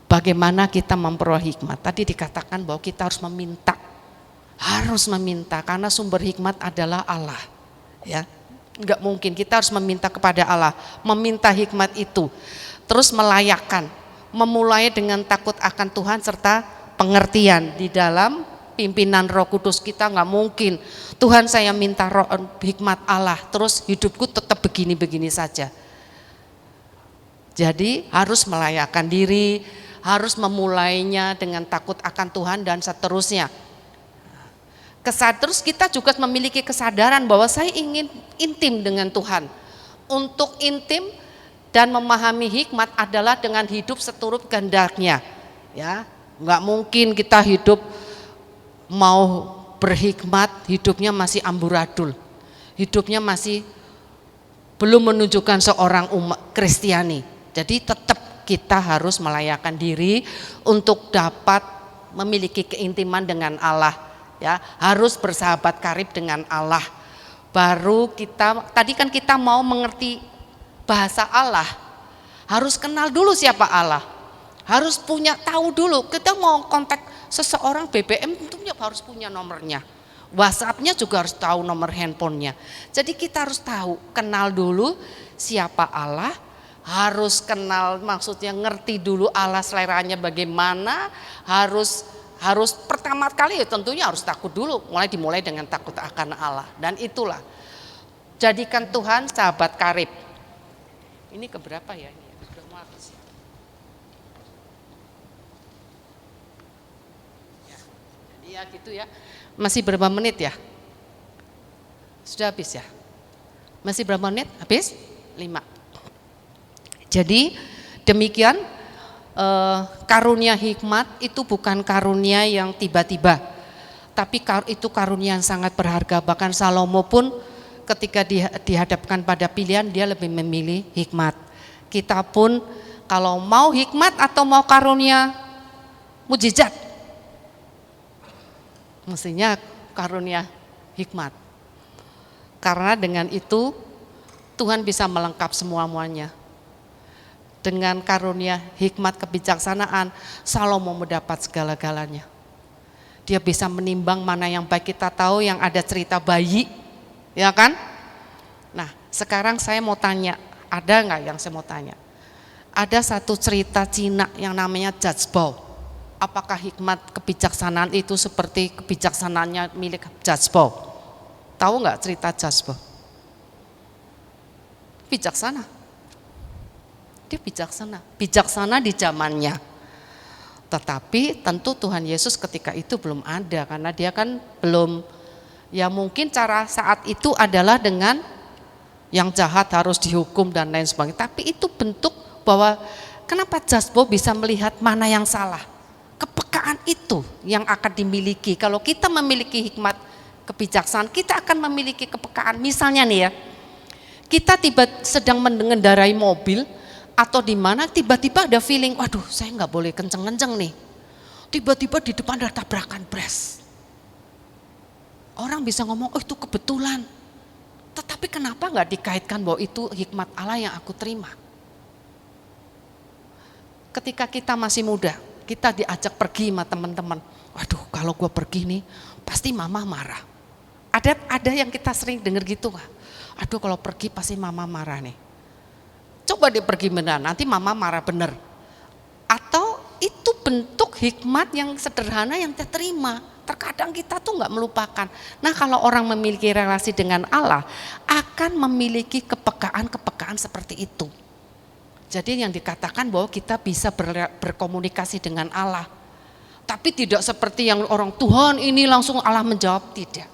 S6: Bagaimana kita memperoleh hikmat? Tadi dikatakan bahwa kita harus meminta karena sumber hikmat adalah Allah. Ya, nggak mungkin, kita harus meminta kepada Allah, meminta hikmat itu, terus melayakkan, memulai dengan takut akan Tuhan serta pengertian di dalam pimpinan Roh Kudus. Kita nggak mungkin, Tuhan saya minta hikmat Allah, terus hidupku tetap begini-begini saja. Jadi harus melayakkan diri, harus memulainya dengan takut akan Tuhan dan seterusnya. Terus kita juga memiliki kesadaran bahwa saya ingin intim dengan Tuhan. Untuk intim dan memahami hikmat adalah dengan hidup seturut kehendaknya. Ya, nggak mungkin kita hidup mau berhikmat, hidupnya masih amburadul, hidupnya masih belum menunjukkan seorang umat Kristiani. Jadi tetap kita harus melayakkan diri untuk dapat memiliki keintiman dengan Allah. Ya, harus bersahabat karib dengan Allah. Baru kita, tadi kan kita mau mengerti bahasa Allah, harus kenal dulu siapa Allah. Harus tahu dulu, kita mau kontak seseorang BBM tentunya harus punya nomornya. WhatsApp-nya juga harus tahu nomor handphonenya. Jadi kita harus tahu, kenal dulu siapa Allah, harus kenal, maksudnya ngerti dulu Allah seleranya bagaimana, harus pertama kali ya tentunya harus takut dulu, dimulai dengan takut akan Allah. Dan itulah, jadikan Tuhan sahabat karib. Ini keberapa ya? Ini sudah mau habis ya. Jadi ya gitu ya. Masih berapa menit ya? Sudah habis ya? Masih berapa menit? Habis? 5. Jadi demikian, karunia hikmat itu bukan karunia yang tiba-tiba, tapi itu karunia yang sangat berharga. Bahkan Salomo pun ketika dihadapkan pada pilihan, dia lebih memilih hikmat. Kita pun kalau mau hikmat atau mau karunia mujizat, mestinya karunia hikmat. Karena dengan itu Tuhan bisa melengkap semua-muanya. Dengan karunia hikmat kebijaksanaan, Salomo mendapat segala-galanya. Dia bisa menimbang mana yang baik. Kita tahu yang ada cerita bayi, ya kan? Nah, sekarang saya mau tanya, ada nggak yang saya mau tanya? Ada satu cerita Cina yang namanya Jazbao. Apakah hikmat kebijaksanaan itu seperti kebijaksanaannya milik Jazbao? Tahu nggak cerita Jazbao? Bijaksana. Dia bijaksana di zamannya. Tetapi tentu Tuhan Yesus ketika itu belum ada, karena dia kan belum, ya mungkin cara saat itu adalah dengan yang jahat harus dihukum dan lain sebagainya. Tapi itu bentuk bahwa kenapa Jazbao bisa melihat mana yang salah. Kepekaan itu yang akan dimiliki. Kalau kita memiliki hikmat kebijaksanaan, kita akan memiliki kepekaan. Misalnya nih ya, kita sedang mengendarai mobil atau di mana tiba-tiba ada feeling, waduh saya nggak boleh kenceng-kenceng nih. Tiba-tiba di depan ada tabrakan bres. Orang bisa ngomong, oh itu kebetulan. Tetapi kenapa nggak dikaitkan bahwa itu hikmat Allah yang aku terima? Ketika kita masih muda, kita diajak pergi sama teman-teman. Waduh kalau gue pergi nih, pasti mama marah. Ada yang kita sering dengar gitu, aduh kalau pergi pasti mama marah nih. Coba dia pergi benar, nanti mama marah benar. Atau itu bentuk hikmat yang sederhana yang kita terima. Terkadang kita tuh nggak melupakan. Nah kalau orang memiliki relasi dengan Allah, akan memiliki kepekaan seperti itu. Jadi yang dikatakan bahwa kita bisa berkomunikasi dengan Allah. Tapi tidak seperti yang orang Tuhan ini langsung Allah menjawab, tidak.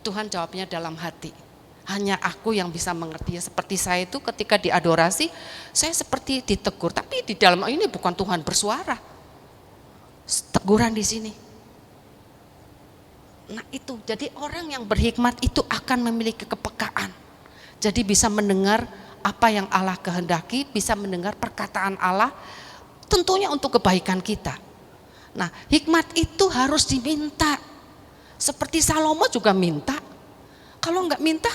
S6: Tuhan jawabnya dalam hati. Hanya aku yang bisa mengerti. Seperti saya itu ketika diadorasi, saya seperti ditegur. Tapi di dalam ini bukan Tuhan bersuara. Teguran di sini. Nah itu, jadi orang yang berhikmat itu akan memiliki kepekaan. Jadi bisa mendengar apa yang Allah kehendaki, bisa mendengar perkataan Allah, tentunya untuk kebaikan kita. Nah hikmat itu harus diminta. Seperti Salomo juga minta. Kalau enggak minta,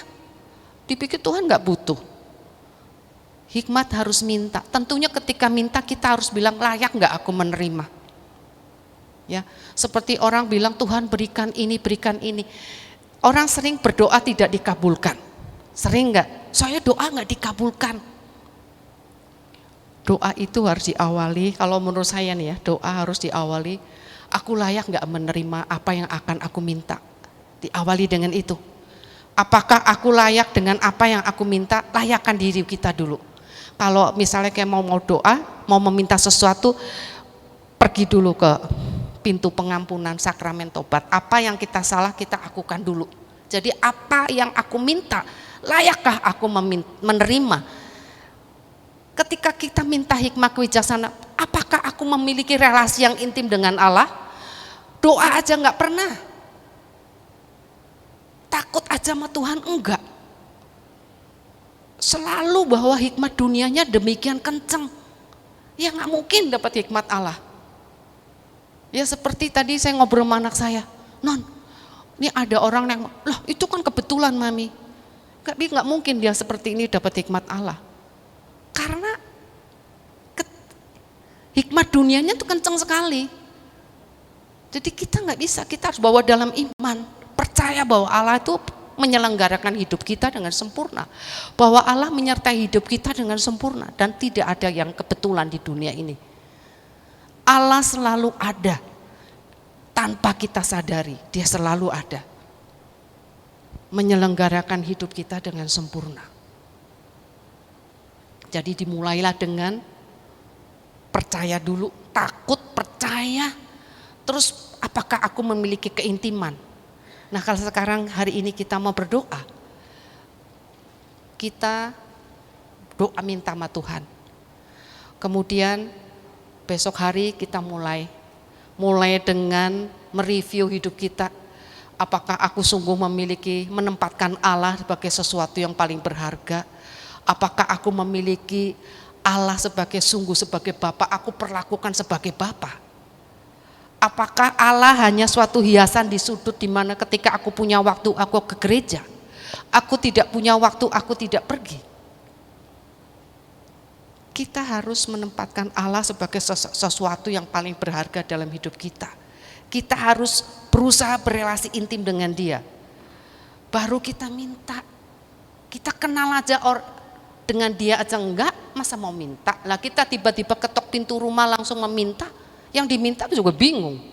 S6: dipikir Tuhan nggak butuh. Hikmat harus minta. Tentunya ketika minta kita harus bilang layak nggak aku menerima. Ya, seperti orang bilang Tuhan berikan ini, berikan ini. Orang sering berdoa tidak dikabulkan. Sering nggak? Saya doa nggak dikabulkan. Doa itu harus diawali. Kalau menurut saya nih ya, doa harus diawali. Aku layak nggak menerima apa yang akan aku minta. Diawali dengan itu. Apakah aku layak dengan apa yang aku minta? Layakkan diri kita dulu. Kalau misalnya kayak mau doa, mau meminta sesuatu, pergi dulu ke pintu pengampunan sakramen tobat. Apa yang kita salah kita lakukan dulu. Jadi apa yang aku minta, layakkah aku menerima? Ketika kita minta hikmah kewijaksanaan, apakah aku memiliki relasi yang intim dengan Allah? Doa aja nggak pernah. Takut aja sama Tuhan enggak. Selalu bahwa hikmat dunianya demikian kenceng. Ya nggak mungkin dapat hikmat Allah. Ya seperti tadi saya ngobrol sama anak saya, Non, ini ada orang yang, loh itu kan kebetulan Mami. Nggak mungkin dia seperti ini dapat hikmat Allah. Karena hikmat dunianya itu kenceng sekali. Jadi kita nggak bisa, kita harus bawa dalam iman. Percaya bahwa Allah itu menyelenggarakan hidup kita dengan sempurna. Bahwa Allah menyertai hidup kita dengan sempurna. Dan tidak ada yang kebetulan di dunia ini. Allah selalu ada. Tanpa kita sadari, dia selalu ada. Menyelenggarakan hidup kita dengan sempurna. Jadi dimulailah dengan percaya dulu, takut, percaya. Terus apakah aku memiliki keintiman? Nah kalau sekarang hari ini kita mau berdoa, kita doa minta sama Tuhan. Kemudian besok hari kita mulai dengan mereview hidup kita. Apakah aku sungguh menempatkan Allah sebagai sesuatu yang paling berharga? Apakah aku memiliki Allah sebagai Bapa, aku perlakukan sebagai Bapa? Apakah Allah hanya suatu hiasan di sudut di mana ketika aku punya waktu aku ke gereja, aku tidak punya waktu aku tidak pergi? Kita harus menempatkan Allah sebagai sesuatu yang paling berharga dalam hidup kita. Kita harus berusaha berelasi intim dengan Dia. Baru kita minta. Kita kenal aja dengan Dia aja enggak, masa mau minta? Lah kita tiba-tiba ketok pintu rumah langsung meminta. Yang diminta juga bingung.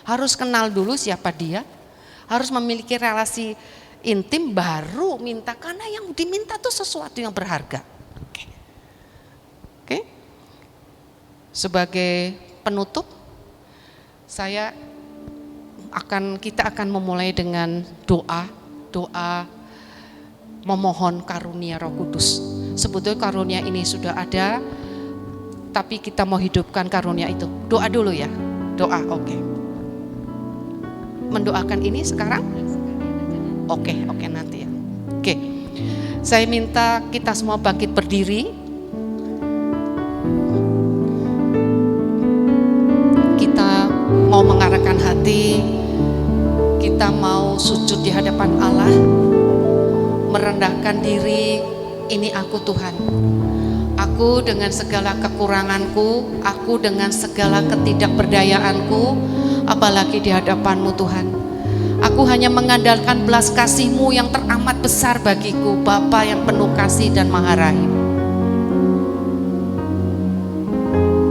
S6: Harus kenal dulu siapa Dia. Harus memiliki relasi intim baru minta. Karena yang diminta itu sesuatu yang berharga. Oke. Sebagai penutup, kita akan memulai dengan doa memohon karunia Roh Kudus. Sebetulnya karunia ini sudah ada, tapi kita mau hidupkan karunia itu. Doa dulu ya, doa, oke. Mendoakan ini sekarang? Oke, nanti ya. Oke, saya minta kita semua bangkit berdiri. Kita mau mengarahkan hati, kita mau sujud di hadapan Allah, merendahkan diri, ini aku Tuhan. Aku dengan segala kekuranganku, aku dengan segala ketidakberdayaanku, apalagi di hadapan-Mu Tuhan. Aku hanya mengandalkan belas kasih-Mu yang teramat besar bagiku, Bapa yang penuh kasih dan Maha Rahim.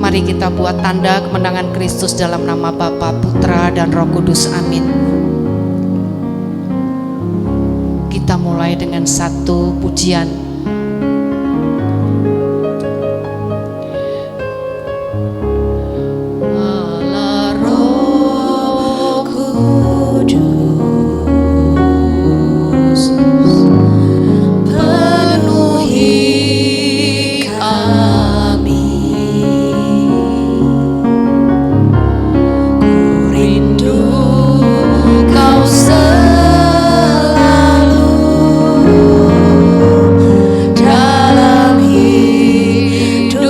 S6: Mari kita buat tanda kemenangan Kristus dalam nama Bapa, Putra, dan Roh Kudus. Amin. Kita mulai dengan satu pujian.
S1: Dalam hidupku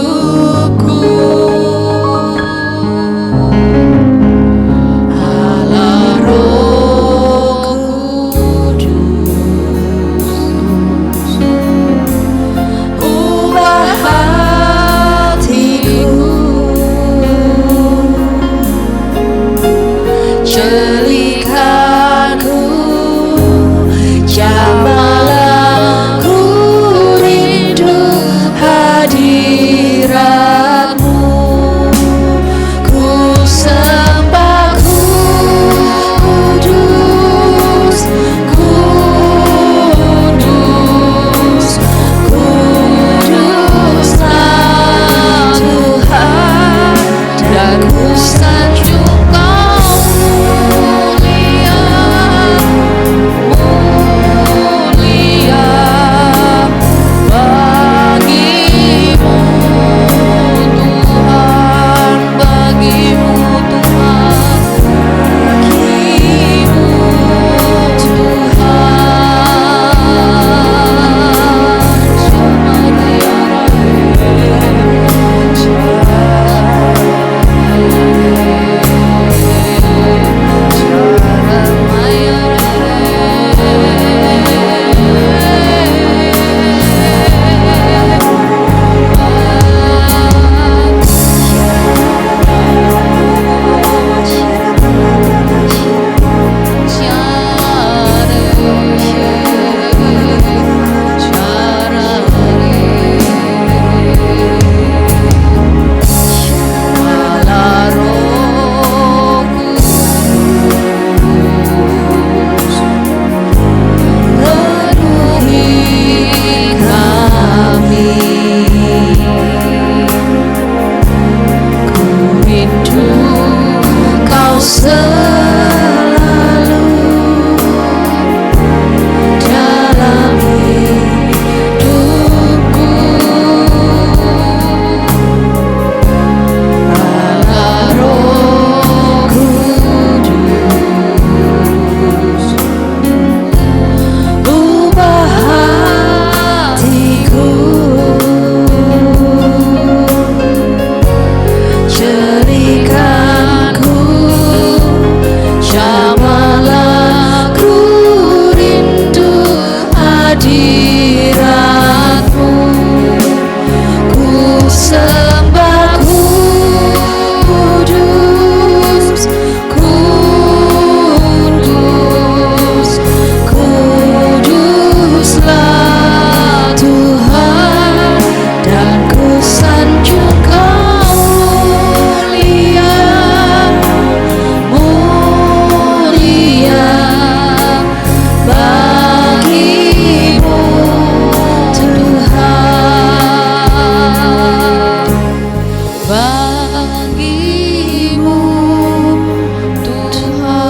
S6: Tuhan.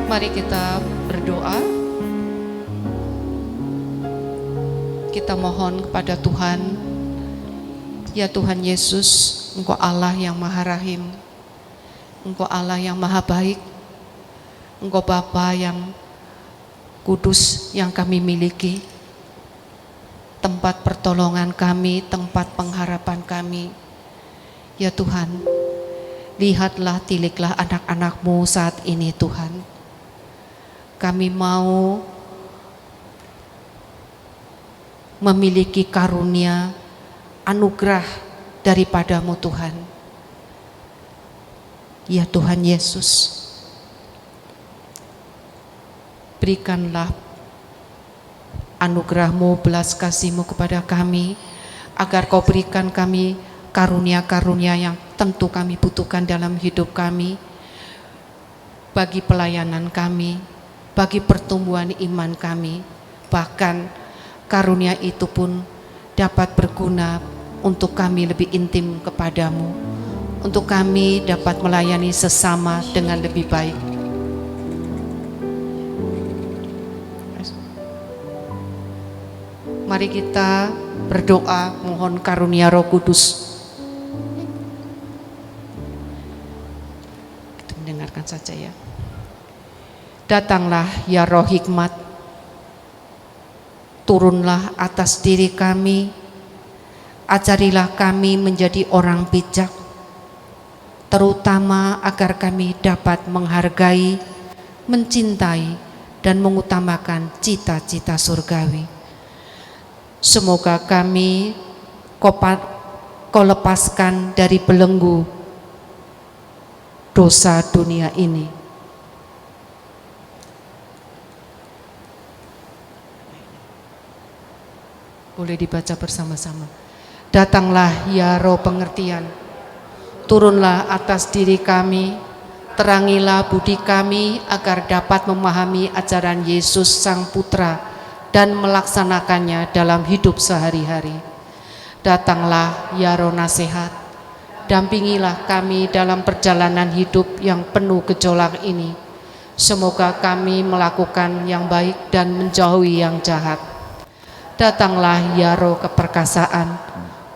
S6: Mari kita berdoa. Kita mohon kepada Tuhan. Ya Tuhan Yesus, Engkau Allah yang Maha Rahim, Engkau Allah yang Maha Baik, Engkau Bapa yang kudus yang kami miliki, tempat pertolongan kami, tempat pengharapan kami. Ya Tuhan, lihatlah, tiliklah anak-anak-Mu saat ini Tuhan. Kami mau memiliki karunia, anugerah daripada-Mu Tuhan. Ya Tuhan Yesus, berikanlah anugerah-Mu, belas kasih-Mu kepada kami, agar Kau berikan kami karunia-karunia yang tentu kami butuhkan dalam hidup kami, bagi pelayanan kami, bagi pertumbuhan iman kami, bahkan karunia itu pun dapat berguna untuk kami lebih intim kepadamu, untuk kami dapat melayani sesama dengan lebih baik. Mari kita berdoa mohon karunia Roh Kudus. Kita mendengarkan saja ya. Datanglah ya Roh Hikmat, turunlah atas diri kami, ajarilah kami menjadi orang bijak, terutama agar kami dapat menghargai, mencintai, dan mengutamakan cita-cita surgawi. Semoga kami Kau lepaskan dari belenggu dosa dunia ini. Boleh dibaca bersama-sama. Datanglah ya Roh pengertian, turunlah atas diri kami, terangilah budi kami agar dapat memahami ajaran Yesus Sang Putra dan melaksanakannya dalam hidup sehari-hari. Datanglah ya Roh nasihat, dampingilah kami dalam perjalanan hidup yang penuh gejolak ini. Semoga kami melakukan yang baik dan menjauhi yang jahat. Datanglah ya Roh keperkasaan,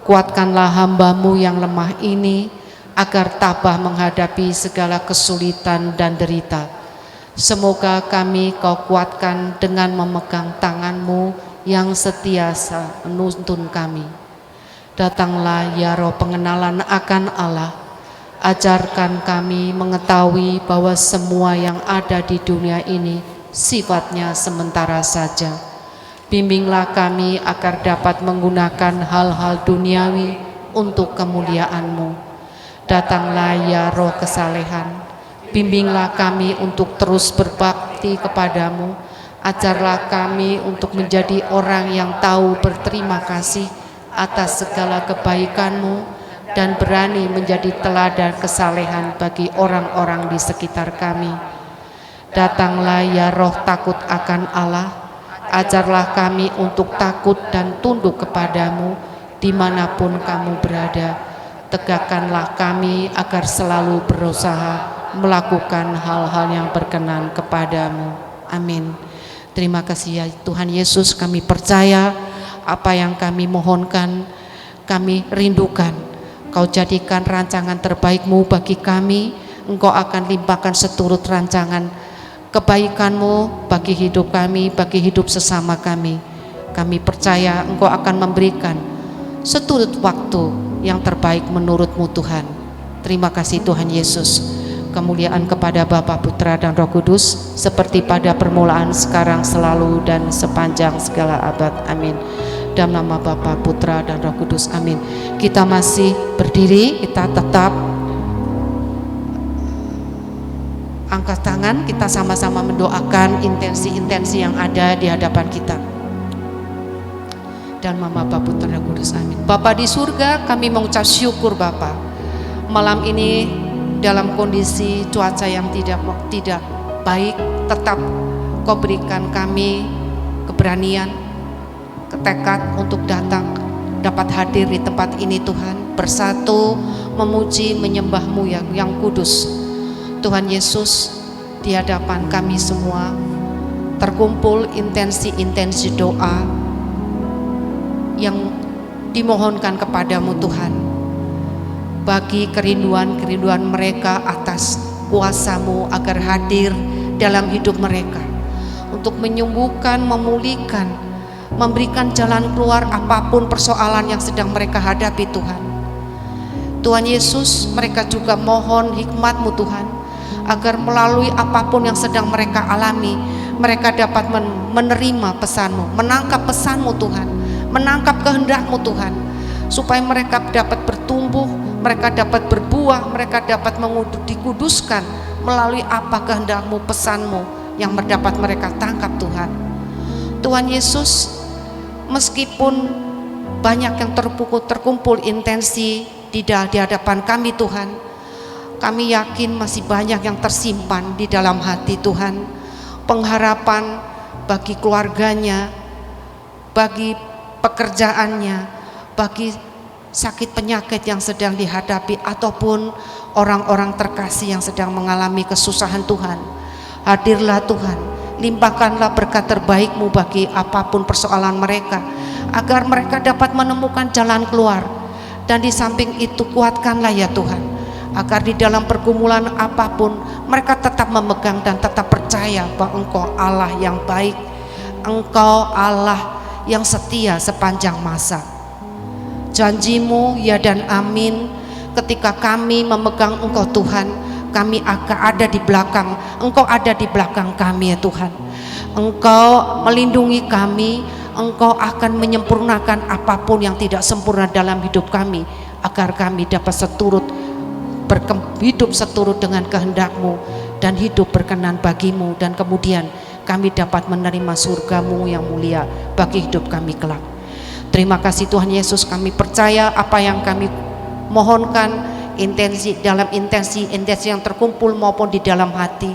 S6: kuatkanlah hamba-Mu yang lemah ini agar tabah menghadapi segala kesulitan dan derita. Semoga kami Kau kuatkan dengan memegang tangan-Mu yang setiasa menuntun kami. Datanglah ya Roh pengenalan akan Allah, ajarkan kami mengetahui bahwa semua yang ada di dunia ini sifatnya sementara saja. Bimbinglah kami agar dapat menggunakan hal-hal duniawi untuk kemuliaan-Mu. Datanglah ya Roh kesalehan, bimbinglah kami untuk terus berbakti kepadamu. Ajarlah kami untuk menjadi orang yang tahu berterima kasih atas segala kebaikan-Mu dan berani menjadi teladan kesalehan bagi orang-orang di sekitar kami. Datanglah ya Roh takut akan Allah, ajarlah kami untuk takut dan tunduk kepadamu dimanapun kamu berada. Tegakkanlah kami agar selalu berusaha melakukan hal-hal yang berkenan kepadamu. Amin. Terima kasih ya Tuhan Yesus, kami percaya apa yang kami mohonkan, kami rindukan. Kau jadikan rancangan terbaik-Mu bagi kami. Engkau akan limpahkan seturut rancangan kebaikan-Mu bagi hidup kami, bagi hidup sesama kami. Kami percaya Engkau akan memberikan seturut waktu yang terbaik menurut-Mu Tuhan. Terima kasih Tuhan Yesus. Kemuliaan kepada Bapa, Putra, dan Roh Kudus, seperti pada permulaan, sekarang, selalu, dan sepanjang segala abad. Amin. Dalam nama Bapa, Putra, dan Roh Kudus. Amin. Kita masih berdiri, kita tetap angkat tangan, kita sama-sama mendoakan intensi-intensi yang ada di hadapan kita. Dan Mama Bapa Putra dan Kudus, amin. Bapa di surga, kami mengucap syukur Bapa. Malam ini dalam kondisi cuaca yang tidak baik, tetap Kau berikan kami keberanian, ketekad untuk datang, dapat hadir di tempat ini Tuhan. bersatu memuji menyembah-Mu yang kudus. Tuhan Yesus, di hadapan kami semua terkumpul intensi-intensi doa yang dimohonkan kepadamu Tuhan, bagi kerinduan-kerinduan mereka atas kuasa-Mu agar hadir dalam hidup mereka, untuk menyembuhkan, memulihkan, memberikan jalan keluar apapun persoalan yang sedang mereka hadapi Tuhan. Tuhan Yesus, mereka juga mohon hikmat-Mu Tuhan, agar melalui apapun yang sedang mereka alami, mereka dapat menerima pesan-Mu, menangkap pesan-Mu Tuhan, menangkap kehendak-Mu Tuhan, supaya mereka dapat bertumbuh, mereka dapat berbuah, mereka dapat dikuduskan melalui apa kehendak-Mu, pesan-Mu yang dapat mereka tangkap Tuhan. Tuhan Yesus, meskipun banyak yang terkumpul intensi di hadapan kami Tuhan, kami yakin masih banyak yang tersimpan di dalam hati Tuhan, pengharapan bagi keluarganya, bagi pekerjaannya, bagi sakit penyakit yang sedang dihadapi, ataupun orang-orang terkasih yang sedang mengalami kesusahan. Tuhan, hadirlah Tuhan, limpahkanlah berkat terbaik-Mu bagi apapun persoalan mereka, agar mereka dapat menemukan jalan keluar. Dan di samping itu kuatkanlah ya Tuhan, agar di dalam pergumulan apapun mereka tetap memegang dan tetap percaya bahwa Engkau Allah yang baik, Engkau Allah yang setia sepanjang masa. Janji-Mu ya dan amin. Ketika kami memegang Engkau Tuhan, kami akan ada di belakang, Engkau ada di belakang kami ya Tuhan. Engkau melindungi kami, Engkau akan menyempurnakan apapun yang tidak sempurna dalam hidup kami, agar kami dapat hidup seturut dengan kehendak-Mu dan hidup berkenan bagi-Mu, dan kemudian kami dapat menerima surga-Mu yang mulia bagi hidup kami kelak. Terima kasih Tuhan Yesus, kami percaya apa yang kami mohonkan, intensi yang terkumpul maupun di dalam hati,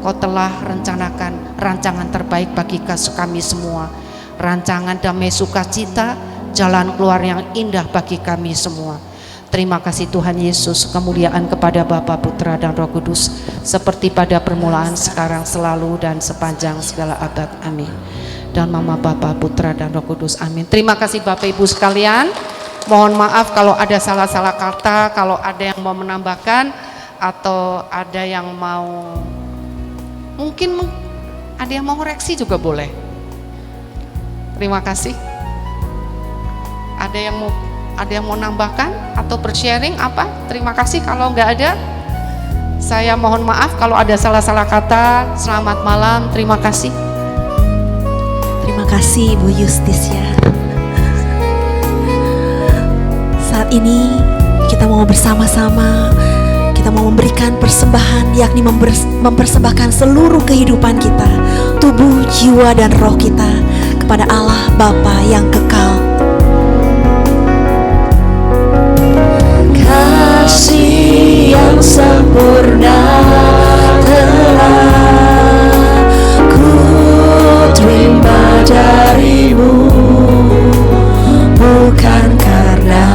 S6: Kau telah rencanakan rancangan terbaik bagi kami semua, rancangan damai sukacita, jalan keluar yang indah bagi kami semua. Terima kasih Tuhan Yesus, kemuliaan kepada Bapa, Putra dan Roh Kudus, seperti pada permulaan, sekarang, selalu, dan sepanjang segala abad. Amin. Dan Mama, Bapa, Putra dan Roh Kudus. Amin. Terima kasih Bapak Ibu sekalian. Mohon maaf kalau ada salah-salah kata, kalau ada yang mau menambahkan atau ada yang mau, mungkin ada yang mau koreksi juga boleh. Terima kasih. Ada yang mau nambahkan atau bersharing apa? Terima kasih. Kalau nggak ada, saya mohon maaf kalau ada salah-salah kata. Selamat malam. Terima kasih.
S1: Terima kasih Ibu Justisia. Saat ini kita mau bersama-sama, kita mau memberikan persembahan, yakni mempersembahkan seluruh kehidupan kita, tubuh, jiwa, dan roh kita kepada Allah Bapa yang kekal. Kasih yang sempurna telah ku terima dari-Mu, bukan karena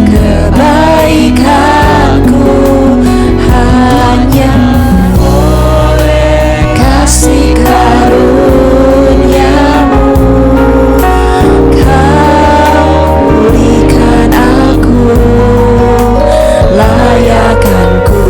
S1: kebaikanku, hanya oleh kasih karunia-Mu Kau pulihkan aku, layakkan ku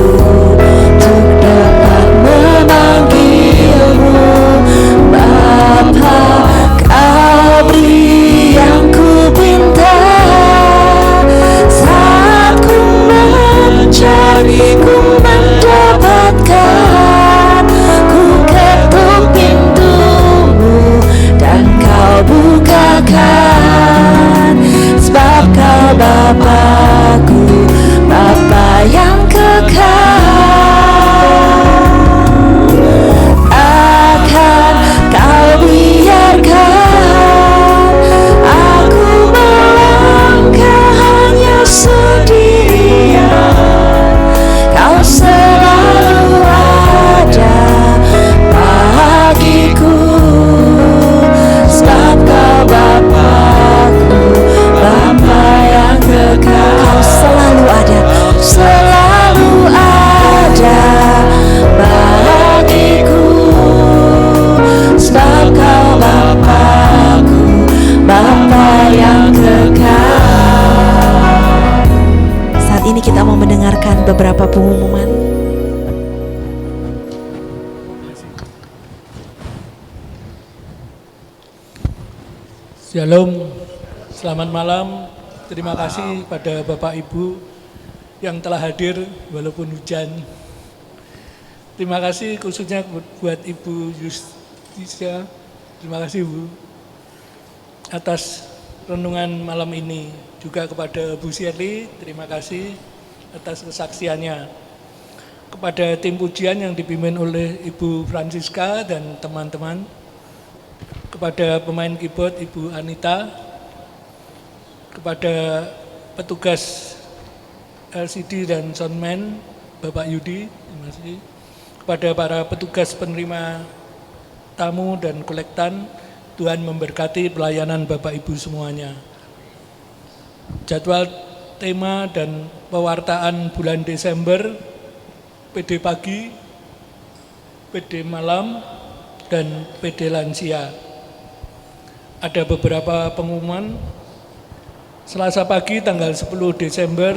S7: Shalom, selamat malam. Terima kasih pada Bapak Ibu yang telah hadir walaupun hujan. Terima kasih khususnya buat Ibu Justisya. Terima kasih Bu atas renungan malam ini. Juga kepada Bu Shirley, terima kasih atas kesaksiannya. Kepada tim pujian yang dipimpin oleh Ibu Francisca dan teman-teman. Kepada pemain keyboard Ibu Anita, kepada petugas LCD dan soundman Bapak Yudi, terima kasih. Kepada para petugas penerima tamu dan kolektan, Tuhan memberkati pelayanan Bapak Ibu semuanya. Jadwal tema dan pewartaan bulan Desember, PD pagi, PD malam, dan PD lansia. Ada beberapa pengumuman. Selasa pagi tanggal 10 Desember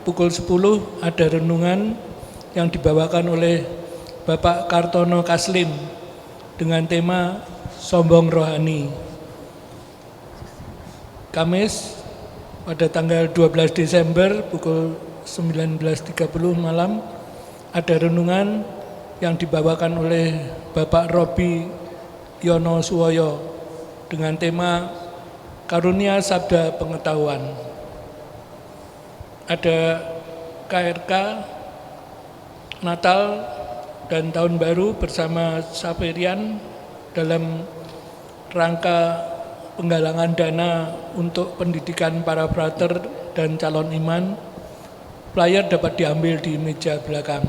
S7: pukul 10 ada renungan yang dibawakan oleh Bapak Kartono Kaslim dengan tema Sombong Rohani. Kamis pada tanggal 12 Desember pukul 19.30 malam ada renungan yang dibawakan oleh Bapak Robi Yono Suwoyo dengan tema Karunia Sabda Pengetahuan. Ada KRK Natal dan Tahun Baru bersama Saperian dalam rangka penggalangan dana untuk pendidikan para frater dan calon iman. Flyer dapat diambil di meja belakang.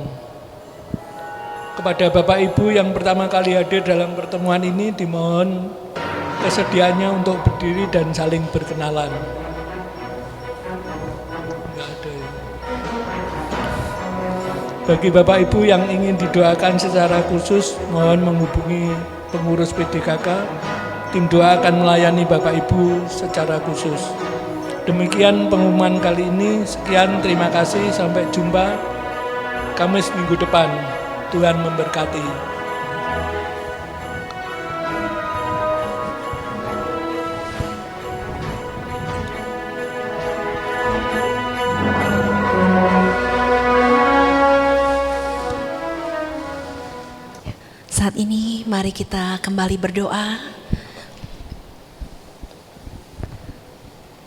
S7: Kepada Bapak Ibu yang pertama kali hadir dalam pertemuan ini dimohon kesediaannya untuk berdiri dan saling berkenalan. Enggak ada ya. Bagi Bapak Ibu yang ingin didoakan secara khusus, mohon menghubungi pengurus PDKK. Tim doa akan melayani Bapak Ibu secara khusus. Demikian pengumuman kali ini. Sekian, terima kasih. Sampai jumpa Kamis minggu depan. Tuhan memberkati.
S1: Saat ini mari kita kembali berdoa.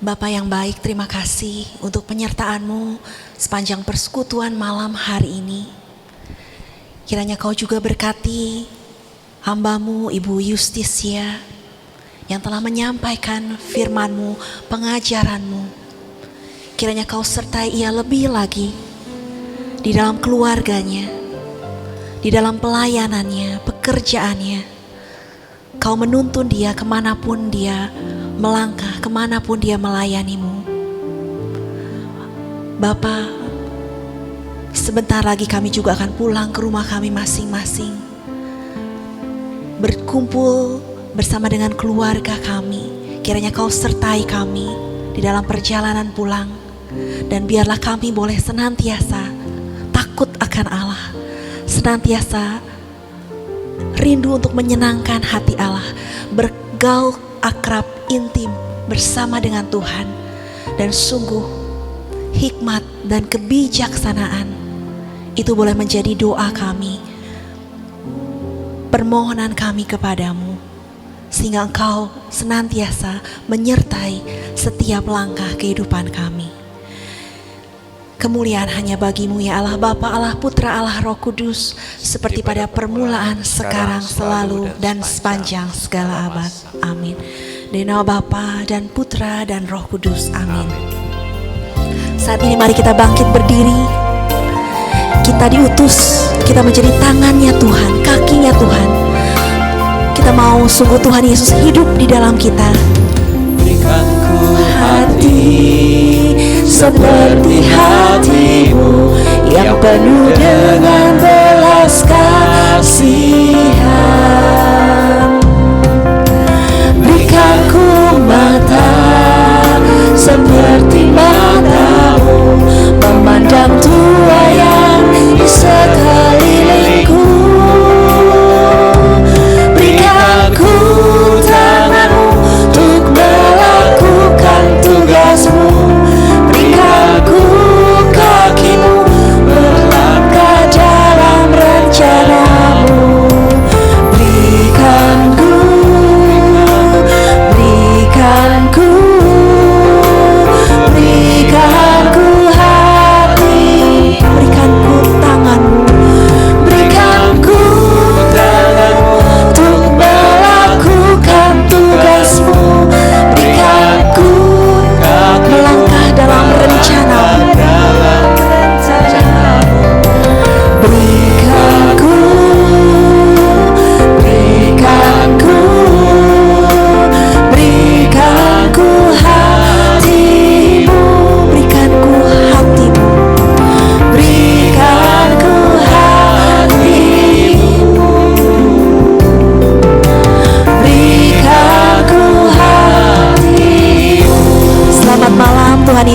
S1: Bapa yang baik, terima kasih untuk penyertaan-Mu sepanjang persekutuan malam hari ini. Kiranya Kau juga berkati hamba-Mu Ibu Justisya yang telah menyampaikan firman-Mu, pengajaran-Mu. Kiranya Kau sertai ia lebih lagi di dalam keluarganya, di dalam pelayanannya, pekerjaannya. Kau menuntun dia kemanapun dia melangkah, kemanapun dia melayani-Mu. Bapa, sebentar lagi kami juga akan pulang ke rumah kami masing-masing, berkumpul bersama dengan keluarga kami. Kiranya Kau sertai kami di dalam perjalanan pulang, dan biarlah kami boleh senantiasa takut akan Allah, senantiasa rindu untuk menyenangkan hati Allah, bergaul akrab intim bersama dengan Tuhan, dan sungguh hikmat dan kebijaksanaan itu boleh menjadi doa kami, permohonan kami kepadamu, sehingga Engkau senantiasa menyertai setiap langkah kehidupan kami. Kemuliaan hanya bagi-Mu ya Allah Bapa, Allah Putra, Allah Roh Kudus, seperti pada permulaan, sekarang, selalu, dan sepanjang segala abad. Amin. Di nama Bapa dan Putra dan Roh Kudus. Amin. Saat ini mari kita bangkit berdiri. Kita diutus, kita menjadi tangannya Tuhan, kakinya Tuhan. Kita mau sungguh Tuhan Yesus hidup di dalam kita.
S8: Berikan ku hati seperti hati-Mu yang penuh dengan belas kasihan. Berikan ku mata seperti mata-Mu, memandang tuayan di sekelilingku. Berikan ku tangan-Mu untuk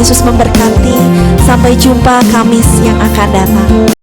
S1: Yesus memberkati. Sampai jumpa Kamis yang akan datang.